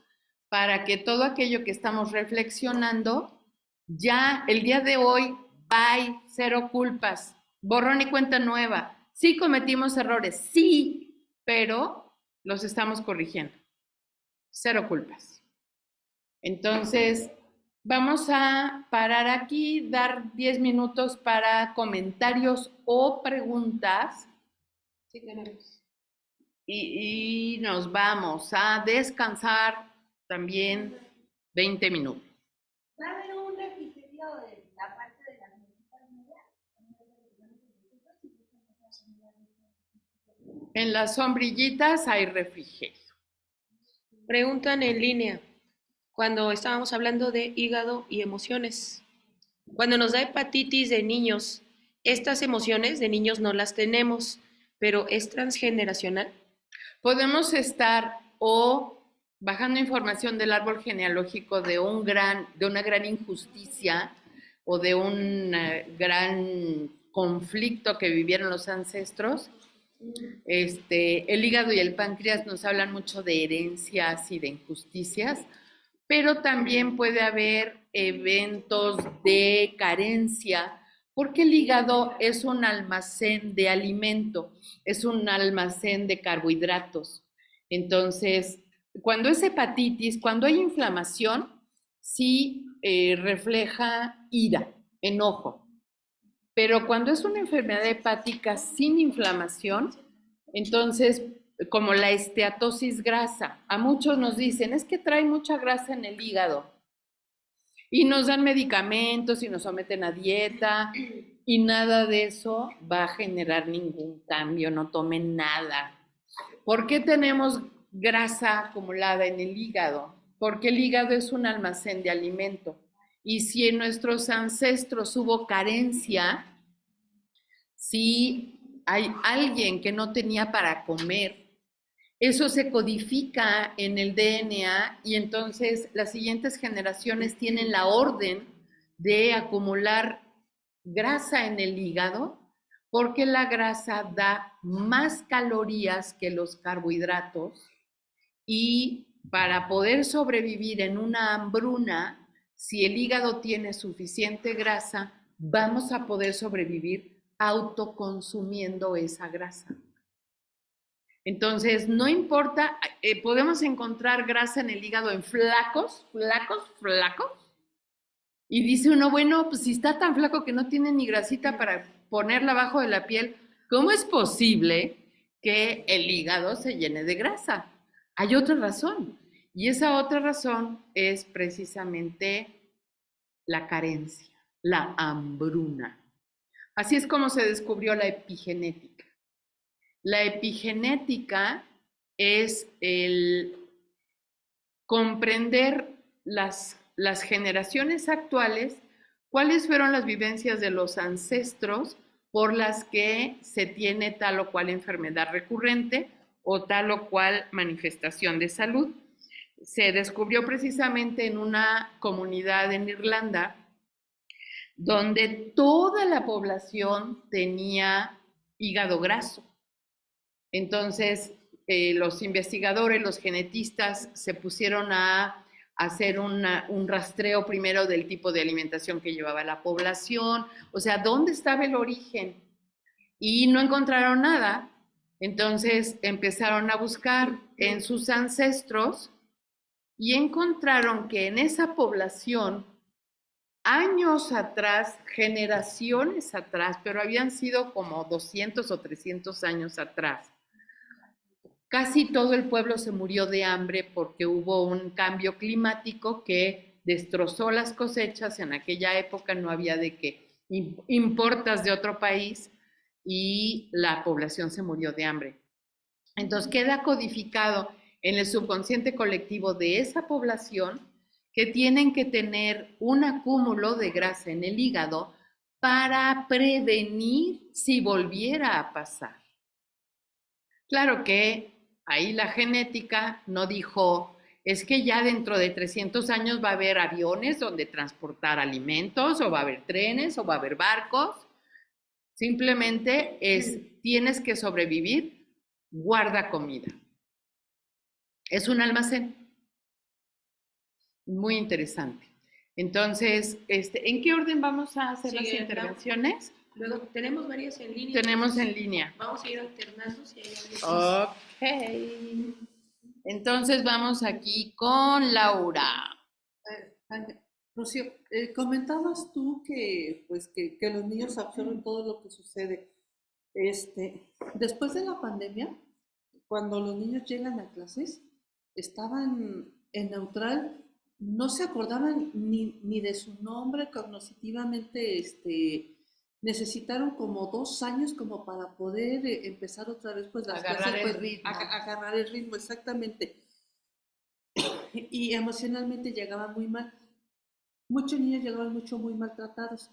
para que todo aquello que estamos reflexionando, ya el día de hoy, bye, 0 culpas, borrón y cuenta nueva. Sí cometimos errores, sí, pero los estamos corrigiendo. 0 culpas. Entonces, vamos a parar aquí, dar 10 minutos para comentarios o preguntas. Sí, tenemos. Y nos vamos a descansar también 20 minutos. ¿Va a haber un refrigerio de la parte de las mesitas medias? En las sombrillitas hay refrigerio. Preguntan en línea, cuando estábamos hablando de hígado y emociones. Cuando nos da hepatitis de niños, estas emociones de niños no las tenemos, pero ¿es transgeneracional? Podemos estar o bajando información del árbol genealógico de una gran injusticia o de un gran conflicto que vivieron los ancestros. El hígado y el páncreas nos hablan mucho de herencias y de injusticias, pero también puede haber eventos de carencia, porque el hígado es un almacén de alimento, es un almacén de carbohidratos. Entonces, cuando es hepatitis, cuando hay inflamación, sí refleja ira, enojo. Pero cuando es una enfermedad hepática sin inflamación, entonces, como la esteatosis grasa, a muchos nos dicen, es que trae mucha grasa en el hígado. Y nos dan medicamentos y nos someten a dieta y nada de eso va a generar ningún cambio, no tomen nada. ¿Por qué tenemos grasa acumulada en el hígado? Porque el hígado es un almacén de alimento. Y si en nuestros ancestros hubo carencia, si hay alguien que no tenía para comer, eso se codifica en el DNA y entonces las siguientes generaciones tienen la orden de acumular grasa en el hígado porque la grasa da más calorías que los carbohidratos y para poder sobrevivir en una hambruna, si el hígado tiene suficiente grasa, vamos a poder sobrevivir autoconsumiendo esa grasa. Entonces, no importa, podemos encontrar grasa en el hígado en flacos, y dice uno, bueno, pues si está tan flaco que no tiene ni grasita para ponerla abajo de la piel, ¿cómo es posible que el hígado se llene de grasa? Hay otra razón, y esa otra razón es precisamente la carencia, la hambruna. Así es como se descubrió la epigenética. La epigenética es el comprender las generaciones actuales, cuáles fueron las vivencias de los ancestros por las que se tiene tal o cual enfermedad recurrente o tal o cual manifestación de salud. Se descubrió precisamente en una comunidad en Irlanda donde toda la población tenía hígado graso. Entonces, los investigadores, los genetistas, se pusieron a hacer un rastreo primero del tipo de alimentación que llevaba la población, o sea, ¿dónde estaba el origen? Y no encontraron nada. Entonces empezaron a buscar en sus ancestros y encontraron que en esa población, años atrás, generaciones atrás, pero habían sido como 200 o 300 años atrás, casi todo el pueblo se murió de hambre porque hubo un cambio climático que destrozó las cosechas. En aquella época no había de que importas de otro país y la población se murió de hambre. Entonces queda codificado en el subconsciente colectivo de esa población que tienen que tener un acúmulo de grasa en el hígado para prevenir si volviera a pasar. Claro que ahí la genética no dijo, es que ya dentro de 300 años va a haber aviones donde transportar alimentos, o va a haber trenes, o va a haber barcos. Simplemente tienes que sobrevivir, guarda comida. Es un almacén. Muy interesante. Entonces, ¿en qué orden vamos a hacer las intervenciones? Luego tenemos varias en línea. Tenemos en línea. Vamos a ir alternando si hay algo. Ok. Entonces vamos aquí con Laura. Rocío, comentabas tú que, pues, que los niños absorben todo lo que sucede. Después de la pandemia, cuando los niños llegan a clases, estaban en neutral, no se acordaban ni de su nombre cognitivamente, necesitaron como 2 años como para poder empezar otra vez pues las Agarrar clases, el pues, ritmo. agarrar el ritmo, exactamente. Y emocionalmente llegaban muy mal. Muchos niños llegaban muy maltratados.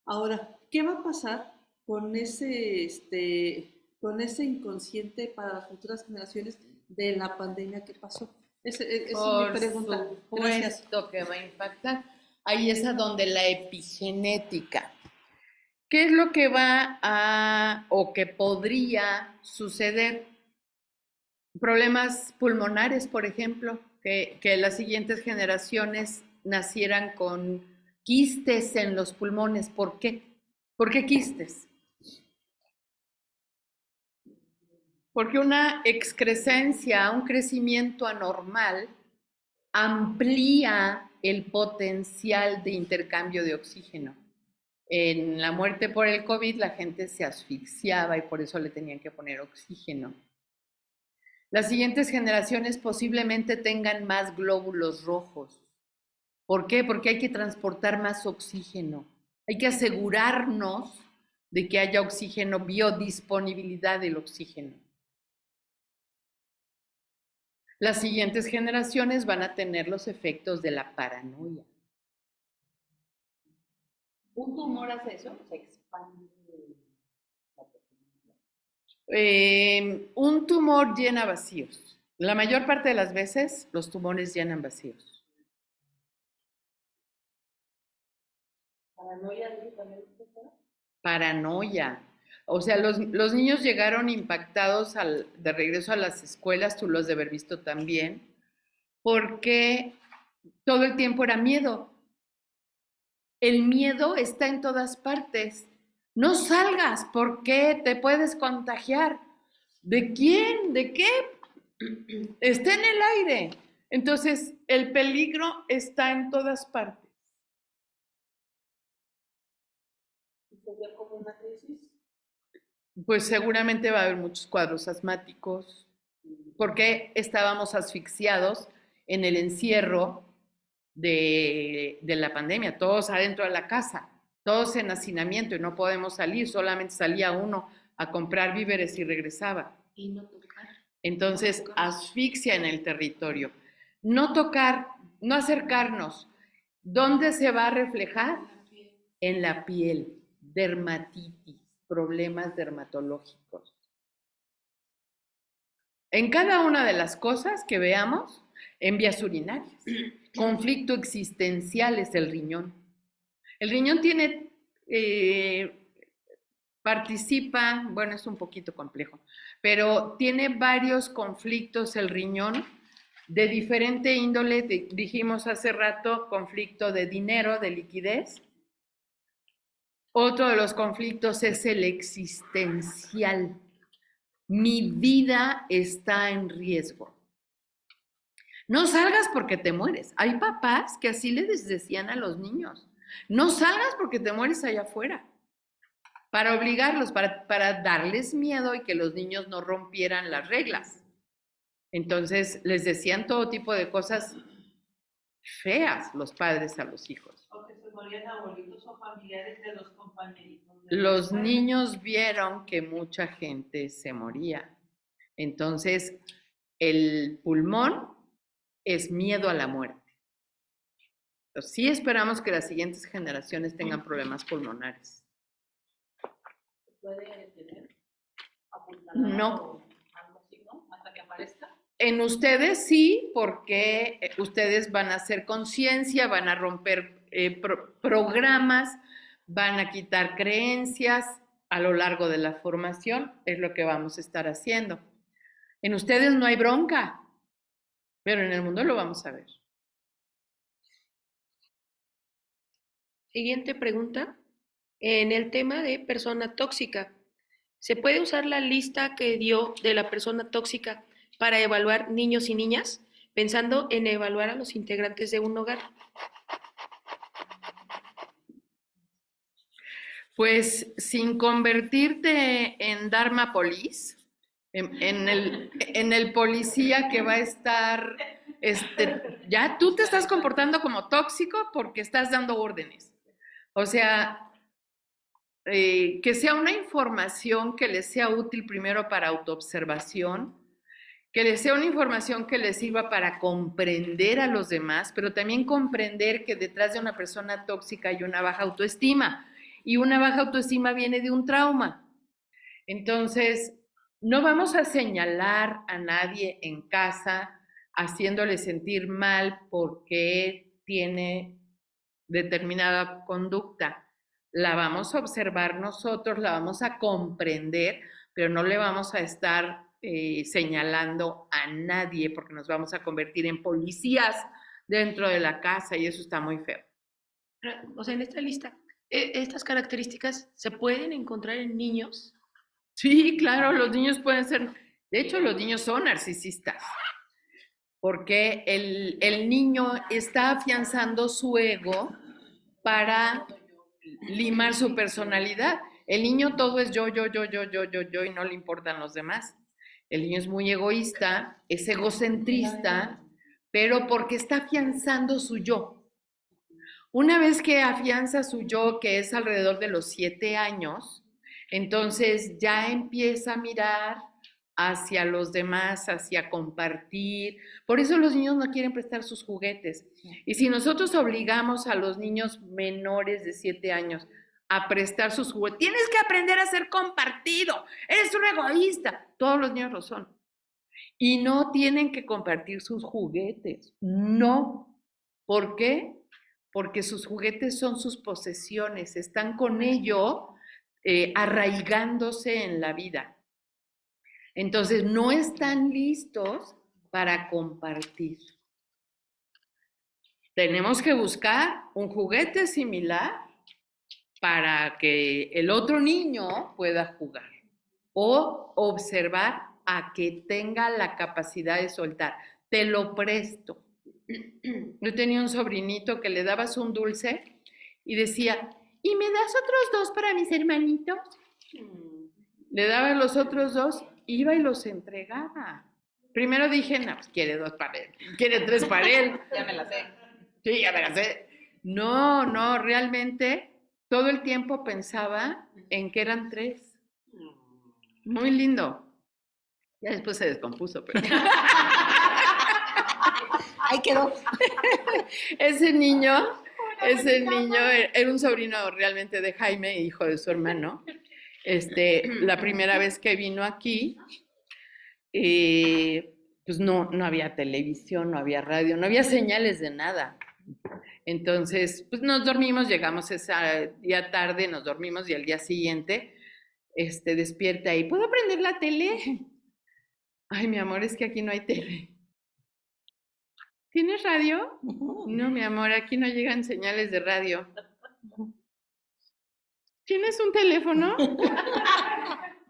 Ahora, ¿qué va a pasar con ese inconsciente para las futuras generaciones de la pandemia que pasó? Esa es mi pregunta. Por Gracias. supuesto que va a impactar. Ahí es a donde la epigenética. ¿Qué es lo que va a o que podría suceder? Problemas pulmonares, por ejemplo, que las siguientes generaciones nacieran con quistes en los pulmones. ¿Por qué? ¿Por qué quistes? Porque una excrescencia, un crecimiento anormal, amplía el potencial de intercambio de oxígeno. En la muerte por el COVID, la gente se asfixiaba y por eso le tenían que poner oxígeno. Las siguientes generaciones posiblemente tengan más glóbulos rojos. ¿Por qué? Porque hay que transportar más oxígeno. Hay que asegurarnos de que haya oxígeno, biodisponibilidad del oxígeno. Las siguientes generaciones van a tener los efectos de la paranoia. ¿Un tumor hace eso? Se expande. Un tumor llena vacíos. La mayor parte de las veces los tumores llenan vacíos. Paranoia. O sea, los niños llegaron impactados de regreso a las escuelas, tú lo has de haber visto también, porque todo el tiempo era miedo. El miedo está en todas partes. No salgas porque te puedes contagiar. ¿De quién? ¿De qué? Está en el aire. Entonces, el peligro está en todas partes. ¿Sería como una crisis? Pues seguramente va a haber muchos cuadros asmáticos, porque estábamos asfixiados en el encierro de la pandemia, todos adentro de la casa, todos en hacinamiento y no podemos salir, solamente salía uno a comprar víveres y regresaba. Y no tocar. Entonces, asfixia en el territorio. No tocar, no acercarnos. ¿Dónde se va a reflejar? En la piel, dermatitis, problemas dermatológicos. En cada una de las cosas que veamos, en vías urinarias. Conflicto existencial es el riñón. El riñón tiene participa, bueno, es un poquito complejo, pero tiene varios conflictos el riñón de diferente índole. Dijimos hace rato, conflicto de dinero, de liquidez. Otro de los conflictos es el existencial. Mi vida está en riesgo. No salgas porque te mueres. Hay papás que así les decían a los niños. No salgas porque te mueres allá afuera. Para obligarlos, para darles miedo y que los niños no rompieran las reglas. Entonces les decían todo tipo de cosas feas los padres a los hijos. O que se morían abuelitos o familiares de los compañeritos. Los niños vieron que mucha gente se moría. Entonces, el pulmón es miedo a la muerte. Entonces, sí esperamos que las siguientes generaciones tengan problemas pulmonares. ¿Puede tener apuntalado No. algo así, no? Hasta que aparezca. En ustedes sí, porque ustedes van a hacer conciencia, van a romper programas, van a quitar creencias a lo largo de la formación, es lo que vamos a estar haciendo. En ustedes no hay bronca, pero en el mundo lo vamos a ver. Siguiente pregunta. En el tema de persona tóxica, ¿se puede usar la lista que dio de la persona tóxica para evaluar niños y niñas, pensando en evaluar a los integrantes de un hogar? Pues sin convertirte en Dharma Police, en el policía que va a estar, ya tú te estás comportando como tóxico porque estás dando órdenes. O sea, que sea una información que les sea útil primero para autoobservación, que les sea una información que les sirva para comprender a los demás, pero también comprender que detrás de una persona tóxica hay una baja autoestima, y una baja autoestima viene de un trauma. Entonces, no vamos a señalar a nadie en casa haciéndole sentir mal porque tiene determinada conducta. La vamos a observar nosotros, la vamos a comprender, pero no le vamos a estar señalando a nadie porque nos vamos a convertir en policías dentro de la casa y eso está muy feo. O sea, en esta lista, ¿estas características se pueden encontrar en niños? Sí, claro, los niños pueden ser, de hecho los niños son narcisistas, porque el niño está afianzando su ego para limar su personalidad. El niño todo es yo, y no le importan los demás. El niño es muy egoísta, es egocentrista, pero porque está afianzando su yo. Una vez que afianza su yo, que es alrededor de los 7 años, entonces ya empieza a mirar hacia los demás, hacia compartir. Por eso los niños no quieren prestar sus juguetes. Y si nosotros obligamos a los niños menores de 7 años a prestar sus juguetes, tienes que aprender a ser compartido, eres un egoísta. Todos los niños lo son. Y no tienen que compartir sus juguetes, no. ¿Por qué? Porque sus juguetes son sus posesiones, están con ello arraigándose en la vida. Entonces, no están listos para compartir. Tenemos que buscar un juguete similar para que el otro niño pueda jugar o observar a que tenga la capacidad de soltar. Te lo presto. Yo tenía un sobrinito que le dabas un dulce y decía, ¿y me das otros 2 para mis hermanitos? Le daba los otros 2, iba y los entregaba. Primero dije, no, pues quiere 2 para él, quiere 3 para él. Ya me la sé. Sí, ya me la sé. No, realmente todo el tiempo pensaba en que eran 3. Muy lindo. Ya después se descompuso, pero... Ahí quedó. Ese niño era un sobrino realmente de Jaime, hijo de su hermano. La primera vez que vino aquí, pues no había televisión, no había radio, no había señales de nada. Entonces, pues nos dormimos, llegamos ese día tarde, nos dormimos y al día siguiente despierta y ¿puedo prender la tele? Ay, mi amor, es que aquí no hay tele. ¿Tienes radio? No, mi amor, aquí no llegan señales de radio. ¿Tienes un teléfono?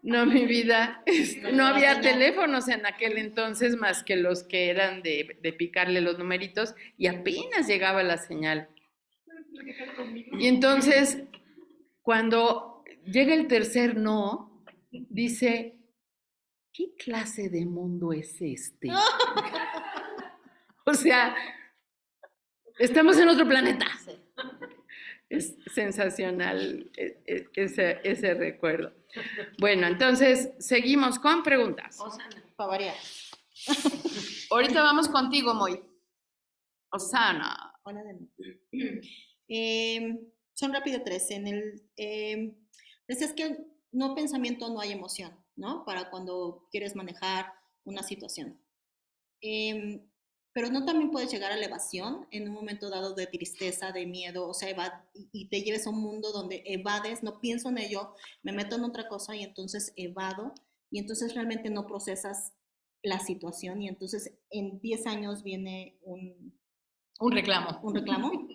No, mi vida, no había teléfonos en aquel entonces más que los que eran de picarle los numeritos y apenas llegaba la señal. Y entonces, cuando llega el tercer no, dice, ¿qué clase de mundo es este? O sea, estamos en otro planeta. Es sensacional ese recuerdo. Bueno, entonces seguimos con preguntas. Osana. Para variar. Ahorita vamos contigo, Moy. Osana. Hola de nuevo. Son rápido tres. Decías que no pensamiento, no hay emoción, ¿no? Para cuando quieres manejar una situación. Pero no también puedes llegar a la evasión en un momento dado de tristeza, de miedo, o sea, y te lleves a un mundo donde evades, no pienso en ello, me meto en otra cosa y entonces evado, y entonces realmente no procesas la situación, y entonces en 10 años viene un reclamo. ¿Un reclamo?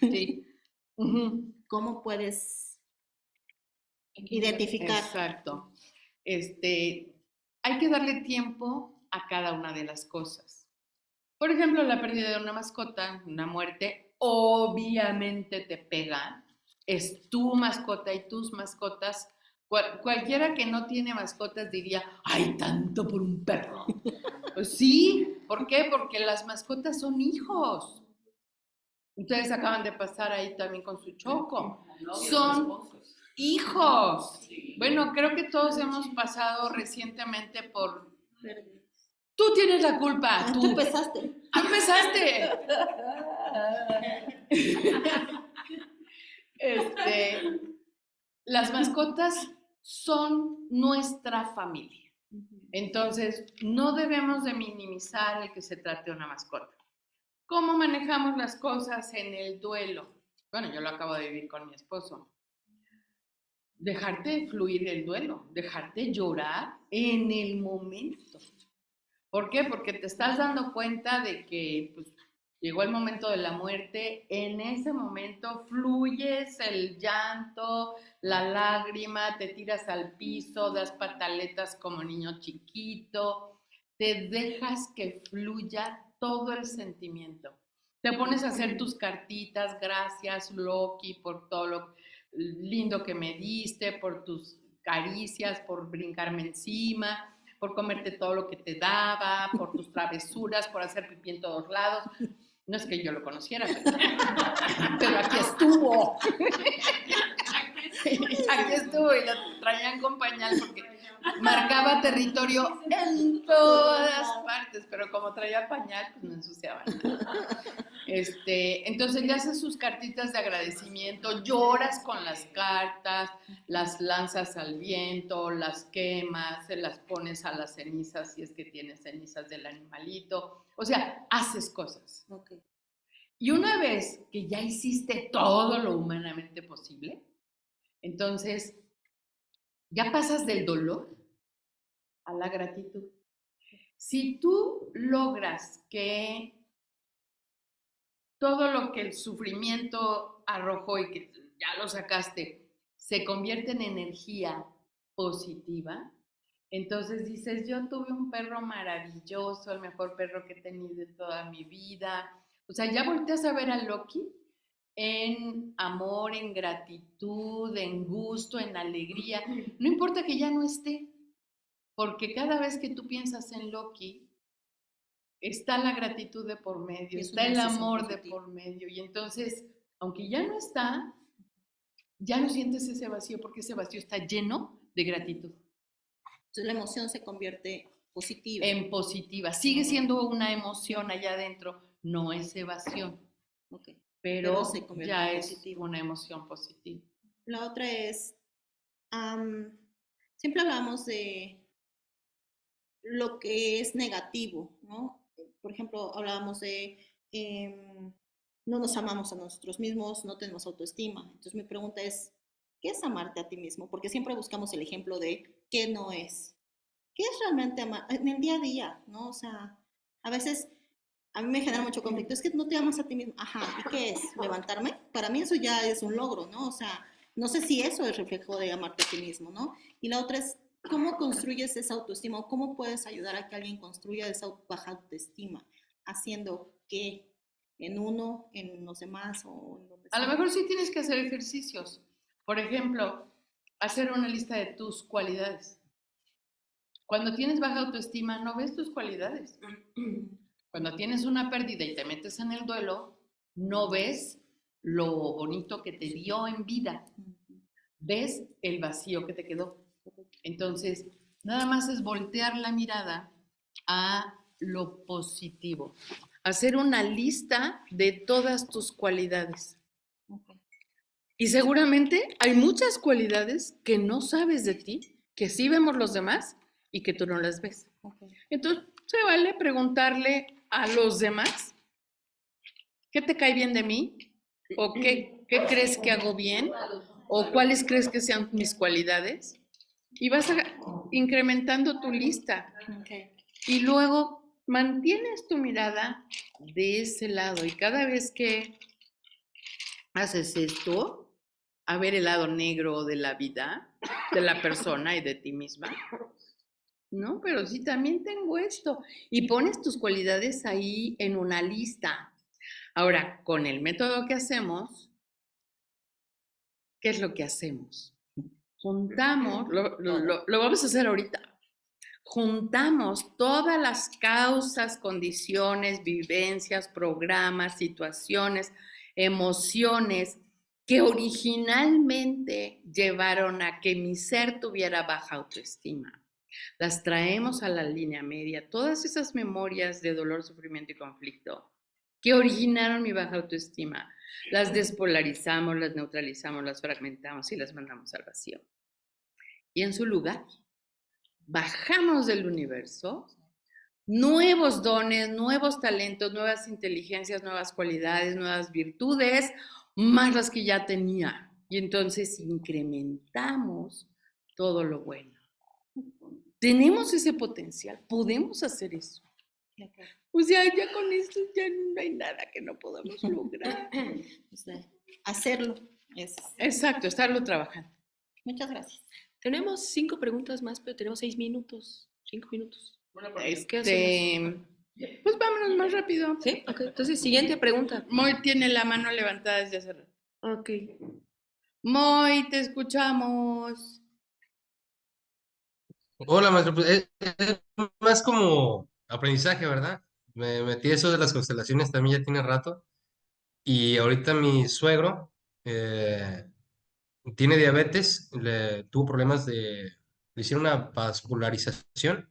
Sí. ¿Cómo puedes identificar? Exacto. Hay que darle tiempo a cada una de las cosas. Por ejemplo, la pérdida de una mascota, una muerte, obviamente te pega. Es tu mascota y tus mascotas. Cualquiera que no tiene mascotas diría, ¡ay, tanto por un perro! Pues sí, ¿por qué? Porque las mascotas son hijos. Ustedes acaban de pasar ahí también con su Choco. Son hijos. Bueno, creo que todos hemos pasado recientemente por... Tú tienes la culpa, tú. Tú empezaste. Tú empezaste. Las mascotas son nuestra familia. Entonces, no debemos de minimizar el que se trate de una mascota. ¿Cómo manejamos las cosas en el duelo? Bueno, yo lo acabo de vivir con mi esposo. Dejarte fluir el duelo, dejarte llorar en el momento. ¿Por qué? Porque te estás dando cuenta de que pues, llegó el momento de la muerte, en ese momento fluyes el llanto, la lágrima, te tiras al piso, das pataletas como niño chiquito, te dejas que fluya todo el sentimiento. Te pones a hacer tus cartitas, gracias Loki por todo lo lindo que me diste, por tus caricias, por brincarme encima, por comerte todo lo que te daba, por tus travesuras, por hacer pipí en todos lados. No es que yo lo conociera, pero aquí estuvo. Aquí estuvo y lo traían con pañal porque marcaba territorio en todas partes, pero como traía pañal, pues no ensuciaba nada. Entonces le haces sus cartitas de agradecimiento, lloras con las cartas, las lanzas al viento, las quemas, se las pones a las cenizas si es que tienes cenizas del animalito, o sea, haces cosas. Okay. Y una vez que ya hiciste todo lo humanamente posible, entonces ya pasas del dolor a la gratitud. Si tú logras que todo lo que el sufrimiento arrojó y que ya lo sacaste se convierte en energía positiva, entonces dices, yo tuve un perro maravilloso, el mejor perro que he tenido en toda mi vida. O sea, ya volteas a ver a Loki en amor, en gratitud, en gusto, en alegría. No importa que ya no esté, porque cada vez que tú piensas en Loki, está la gratitud de por medio, está el amor de por medio. Y entonces, aunque ya no está, ya no sientes ese vacío, porque ese vacío está lleno de gratitud. Entonces la emoción se convierte positiva. En positiva. Sigue siendo una emoción allá adentro, no es evasión. Okay. Pero se convierte ya en es positivo. una emoción positiva. La otra es, siempre hablamos de lo que es negativo, ¿no? Por ejemplo, hablábamos de no nos amamos a nosotros mismos, no tenemos autoestima. Entonces mi pregunta es, ¿Qué es amarte a ti mismo? Porque siempre buscamos el ejemplo de qué no es. ¿Qué es realmente amar en el día a día, no? O sea, a veces a mí me genera mucho conflicto, es que no te amas a ti mismo. Ajá, ¿y qué es? ¿Levantarme? Para mí eso ya es un logro, ¿no? O sea, no sé si eso es reflejo de amarte a ti mismo, ¿no? Y la otra es, ¿cómo construyes esa autoestima? ¿O cómo puedes ayudar a que alguien construya esa baja autoestima? ¿Haciendo qué? ¿En uno, en los demás o en donde A lo sea? mejor sí tienes que hacer ejercicios. Por ejemplo, hacer una lista de tus cualidades. Cuando tienes baja autoestima, no ves tus cualidades. Cuando tienes una pérdida y te metes en el duelo, no ves lo bonito que te dio en vida. Ves el vacío que te quedó. Entonces, nada más es voltear la mirada a lo positivo. Hacer una lista de todas tus cualidades. Y seguramente hay muchas cualidades que no sabes de ti, que sí vemos los demás y que tú no las ves. Entonces, se vale preguntarle a los demás, ¿qué te cae bien de mí? ¿O qué crees que hago bien? ¿O cuáles crees que sean mis cualidades? Y vas incrementando tu lista. Y luego mantienes tu mirada de ese lado. Y cada vez que haces esto, a ver el lado negro de la vida, de la persona y de ti misma, ¿no? Pero sí, también tengo esto. Y pones tus cualidades ahí en una lista. Ahora, con el método que hacemos, ¿qué es lo que hacemos? Juntamos, lo vamos a hacer ahorita. Juntamos todas las causas, condiciones, vivencias, programas, situaciones, emociones que originalmente llevaron a que mi ser tuviera baja autoestima. Las traemos a la línea media, todas esas memorias de dolor, sufrimiento y conflicto que originaron mi baja autoestima. Las despolarizamos, las neutralizamos, las fragmentamos y las mandamos al vacío. Y en su lugar, bajamos del universo nuevos dones, nuevos talentos, nuevas inteligencias, nuevas cualidades, nuevas virtudes, más las que ya tenía. Y entonces incrementamos todo lo bueno. Tenemos ese potencial, podemos hacer eso. O sea, ya con esto ya no hay nada que no podamos lograr. O sea, hacerlo es. Exacto, estarlo trabajando. Muchas gracias. Tenemos 5 preguntas más, pero tenemos 6 minutos. 5 minutos. Pues vámonos más rápido. ¿Sí? Ok. Entonces, siguiente pregunta. Moy tiene la mano levantada desde hace rato. Ok. Moy, te escuchamos. Hola, maestro. Pues, es más como aprendizaje, ¿verdad? Me metí eso de las constelaciones también ya tiene rato. Y ahorita mi suegro tiene diabetes, tuvo problemas le hicieron una vascularización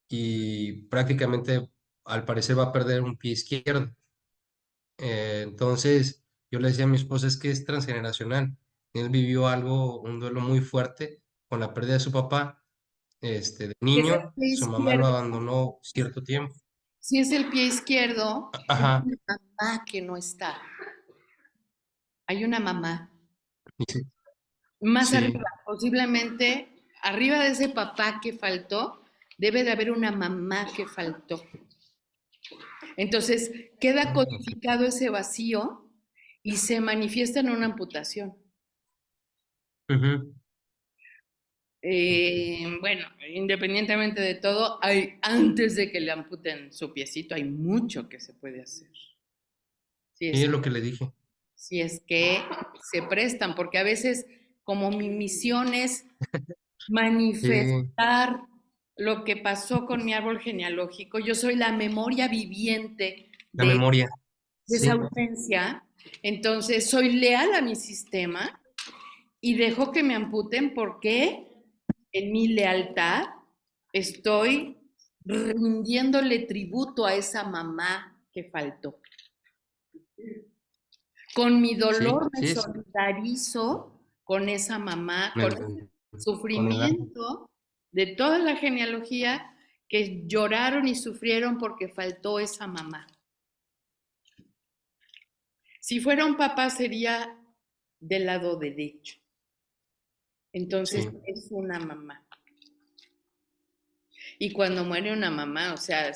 y prácticamente al parecer va a perder un pie izquierdo. Entonces, yo le decía a mi esposa, es que es transgeneracional. Él vivió un duelo muy fuerte con la pérdida de su papá. De Es el niño, pie su mamá lo izquierdo. abandonó cierto tiempo. Si es el pie izquierdo, hay Ajá. una mamá que no está. Hay una mamá. Sí, Más sí. arriba, posiblemente, arriba de ese papá que faltó, debe de haber una mamá que faltó. Entonces, queda codificado ese vacío y se manifiesta en una amputación. Ujú. Bueno, independientemente de todo, antes de que le amputen su piecito, hay mucho que se puede hacer. Sí, es lo que le dije. Si es que se prestan, porque a veces como mi misión es manifestar lo que pasó con mi árbol genealógico, yo soy la memoria viviente La de memoria. esa Sí. ausencia, entonces soy leal a mi sistema y dejo que me amputen porque en mi lealtad estoy rindiéndole tributo a esa mamá que faltó. Con mi dolor me Sí, solidarizo con esa mamá, con ese con el sufrimiento de toda la genealogía que lloraron y sufrieron porque faltó esa mamá. Si fuera un papá sería del lado derecho. Entonces Sí. es una mamá. Y cuando muere una mamá, o sea,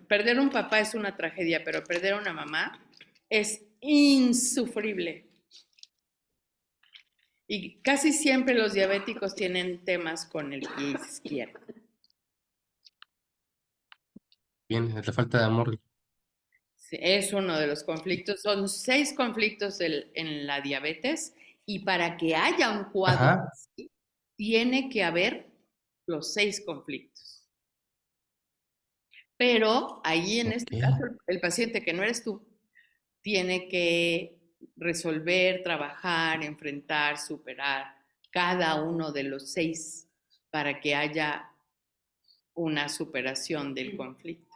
perder un papá es una tragedia, pero perder una mamá es insufrible. Y casi siempre los diabéticos tienen temas con el pie izquierdo. Bien, la falta de amor. Sí, es uno de los conflictos. Son 6 conflictos en la diabetes y para que haya un cuadro Ajá. así, tiene que haber los 6 conflictos. Pero ahí en Ok. este caso, el paciente que no eres tú, tiene que resolver, trabajar, enfrentar, superar cada uno de los 6 para que haya una superación del conflicto,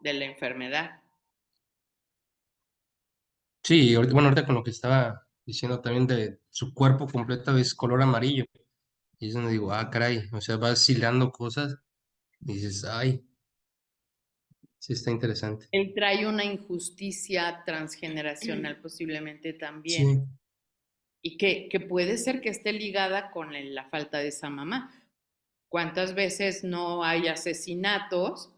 de la enfermedad. Sí, bueno, ahorita con lo que estaba diciendo también de su cuerpo completo es color amarillo. Y es donde digo, ah, caray, o sea, vas hilando cosas y dices, ay, sí está interesante. Él trae una injusticia transgeneracional posiblemente también, Sí, y que puede ser que esté ligada con la falta de esa mamá. ¿Cuántas veces no hay asesinatos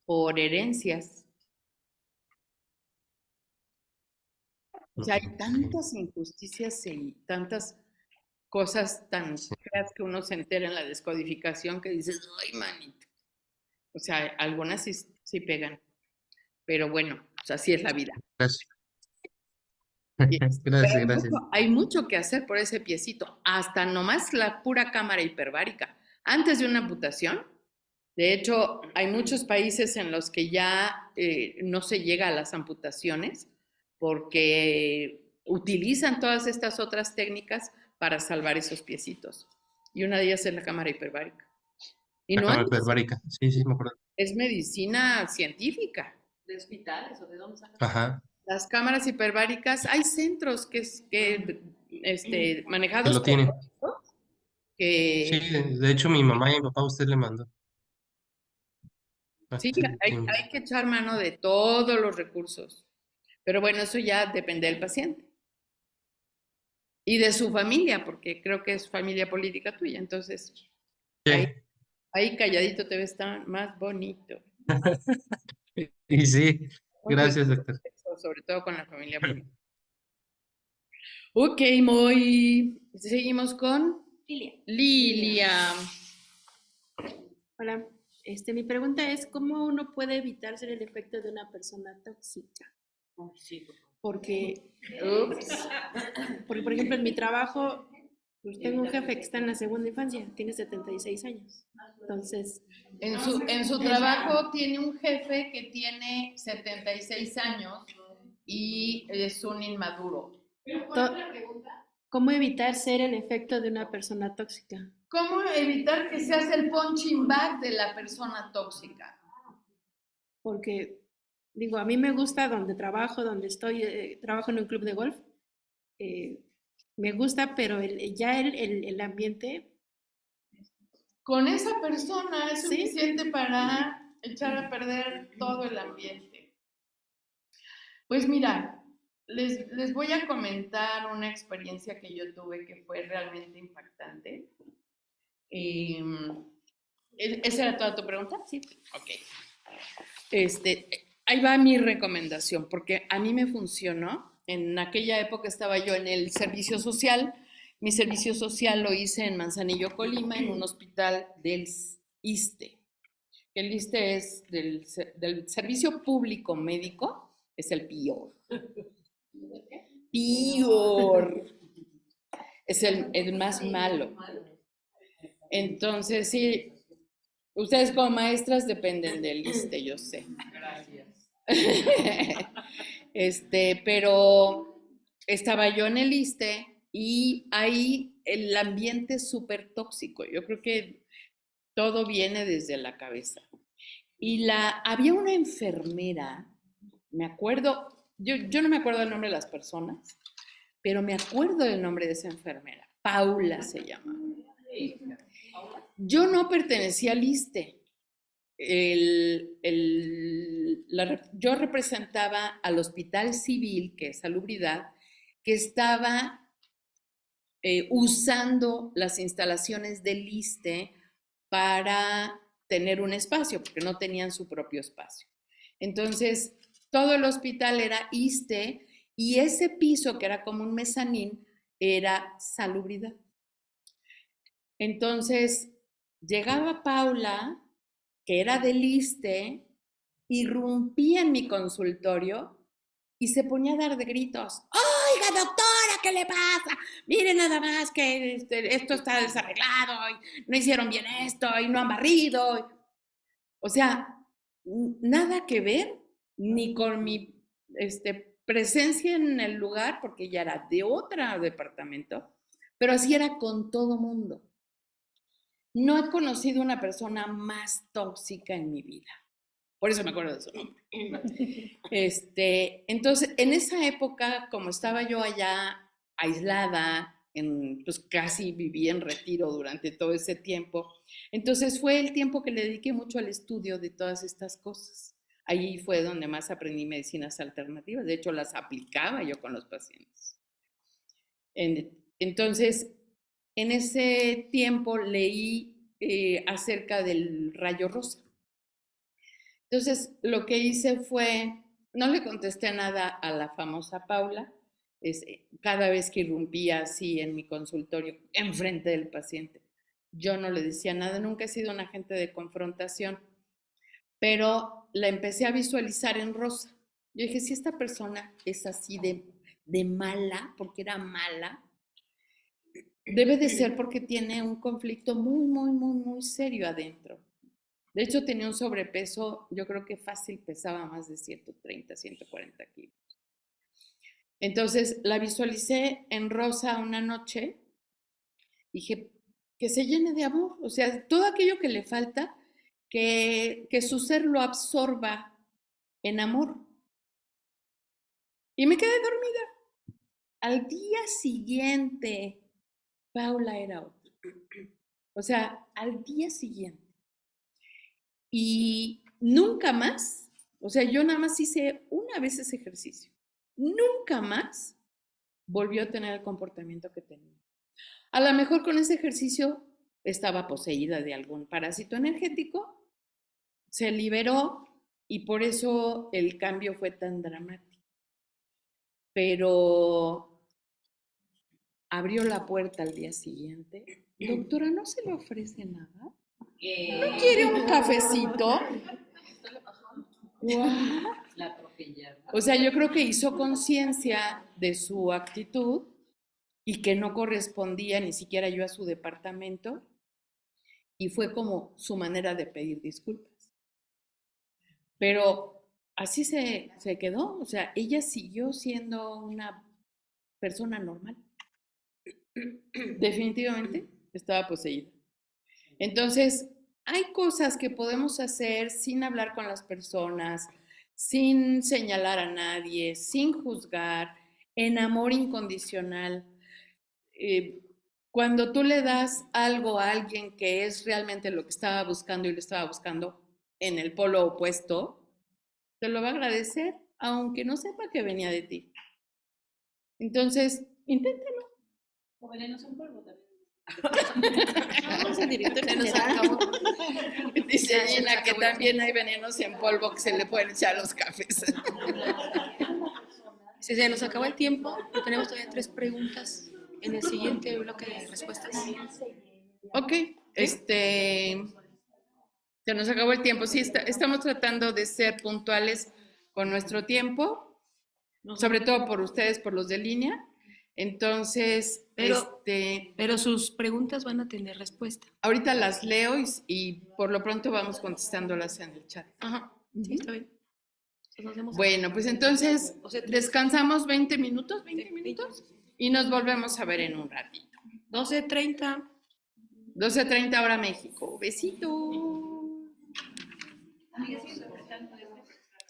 por herencias? O sea, hay ok, tantas injusticias y tantas cosas tan sí, feas que uno se entera en la descodificación que dices, ay, manito. O sea, algunas sí, sí pegan, pero bueno, o sea, así es la vida. gracias. Y pero Gracias, gracias. hay mucho que hacer por ese piecito, hasta nomás la pura cámara hiperbárica. Antes de una amputación, de hecho, hay muchos países en los que ya no se llega a las amputaciones porque utilizan todas estas otras técnicas para salvar esos piecitos. Y una de ellas es la cámara hiperbárica. Y La no cámara es, hiperbárica, sí, sí, me acuerdo. es medicina científica. ¿De hospitales o de dónde sacan? Ajá, Las cámaras hiperbáricas, hay centros que manejados lo por tiene. médicos Sí, que de hecho mi mamá y mi papá usted le mandó. sí, Hace tiempo. hay que echar mano de todos los recursos. Pero bueno, eso ya depende del paciente y de su familia, porque creo que es familia política tuya. Entonces, ahí, Sí, ahí calladito te ves tan más bonito. y sí, Muy gracias, cuidadoso, doctor. sobre todo con la familia política. Ok, muy. Seguimos con Lilia. Lilia. Hola, mi pregunta es, ¿cómo uno puede evitar ser el efecto de una persona tóxica? Porque, Ups. porque, por ejemplo, en mi trabajo, pues tengo un jefe que está en la segunda infancia, tiene 76 años. Entonces, En su trabajo tiene un jefe que tiene 76 años y es un inmaduro. to- ¿cómo evitar ser el efecto de una persona tóxica? ¿Cómo evitar que seas el punching bag de la persona tóxica? Porque, digo, a mí me gusta donde trabajo, donde estoy, trabajo en un club de golf, eh, me gusta, pero el ambiente, Con esa persona es sí, suficiente para echar a perder todo el ambiente. Pues mira, les voy a comentar una experiencia que yo tuve que fue realmente impactante. ¿Esa era toda tu pregunta? Sí. Ok. Ahí va mi recomendación, porque a mí me funcionó. En aquella época estaba yo en el servicio social. Mi servicio social lo hice en Manzanillo, Colima, en un hospital del ISSSTE. El ISSSTE es del Servicio Público Médico, es el peor. Peor. Es el más malo. Entonces, sí, ustedes como maestras dependen del ISSSTE, yo sé. Gracias. Pero estaba yo en el ISSSTE y ahí el ambiente es súper tóxico. Yo creo que todo viene desde la cabeza. Y había una enfermera, me acuerdo, yo no me acuerdo el nombre de las personas, pero me acuerdo del nombre de esa enfermera. Paula se llama. Yo no pertenecía al ISSSTE. Yo representaba al Hospital Civil, que es Salubridad, que estaba usando las instalaciones del ISSSTE para tener un espacio, porque no tenían su propio espacio. Entonces, todo el hospital era ISSSTE y ese piso, que era como un mezanín, era salubridad. Entonces, llegaba Paula, que era del ISSSTE, irrumpía en mi consultorio y se ponía a dar de gritos. Oiga, doctora, ¿qué le pasa? Mire nada más que esto está desarreglado, y no hicieron bien esto, y no han barrido. O sea, nada que ver ni con mi presencia en el lugar, porque ya era de otro departamento, pero así era con todo mundo. No he conocido una persona más tóxica en mi vida. Por eso me acuerdo de su nombre. Entonces, en esa época, como estaba yo allá aislada, pues casi viví en retiro durante todo ese tiempo, entonces fue el tiempo que le dediqué mucho al estudio de todas estas cosas. Ahí fue donde más aprendí medicinas alternativas. De hecho, las aplicaba yo con los pacientes. Entonces, en ese tiempo leí acerca del rayo rosa. Entonces, lo que hice fue, no le contesté nada a la famosa Paula, cada vez que irrumpía así en mi consultorio, enfrente del paciente. Yo no le decía nada, nunca he sido un agente de confrontación, pero la empecé a visualizar en rosa. Yo dije, si esta persona es así de mala, porque era mala, debe de ser porque tiene un conflicto muy, muy, muy, muy serio adentro. De hecho, tenía un sobrepeso, yo creo que fácil pesaba más de 130, 140 kilos. Entonces, la visualicé en rosa una noche. Dije, que se llene de amor. O sea, todo aquello que le falta, que su ser lo absorba en amor. Y me quedé dormida. Al día siguiente, Paula era otra. O sea, al día siguiente. Y nunca más, o sea, yo nada más hice una vez ese ejercicio. Nunca más volvió a tener el comportamiento que tenía. A lo mejor con ese ejercicio estaba poseída de algún parásito energético, se liberó y por eso el cambio fue tan dramático. Pero abrió la puerta al día siguiente. Doctora, ¿no se le ofrece nada? ¿No quiere un cafecito? La atropellaron. O sea, yo creo que hizo conciencia de su actitud y que no correspondía ni siquiera yo a su departamento, y fue como su manera de pedir disculpas. Pero así se quedó, o sea, ella siguió siendo una persona normal. Definitivamente estaba poseída. Entonces, hay cosas que podemos hacer sin hablar con las personas, sin señalar a nadie, sin juzgar, en amor incondicional. Cuando tú le das algo a alguien que es realmente lo que estaba buscando y lo estaba buscando en el polo opuesto, te lo va a agradecer, aunque no sepa que venía de ti. Entonces, inténtalo. O venenos en polvo también. Vamos al director Se nos general. acabó. Dice Ya, se Gina nos que acabó el también hay venenos en polvo que se le pueden echar a los cafés. Si se nos acabó el tiempo, pero tenemos todavía 3 preguntas en el siguiente bloque de respuestas. Ok, se nos acabó el tiempo. Sí, estamos tratando de ser puntuales con nuestro tiempo, sobre todo por ustedes, por los de línea. Entonces, Pero sus preguntas van a tener respuesta. ahorita las leo y por lo pronto vamos contestándolas en el chat. Ajá, sí, está bien. Entonces, nos vemos. Bueno, pues entonces O sea, descansamos 20 minutos, 20 20 minutos, y nos volvemos a ver en un ratito. 12:30. 12:30 hora México. Besito. Amigas,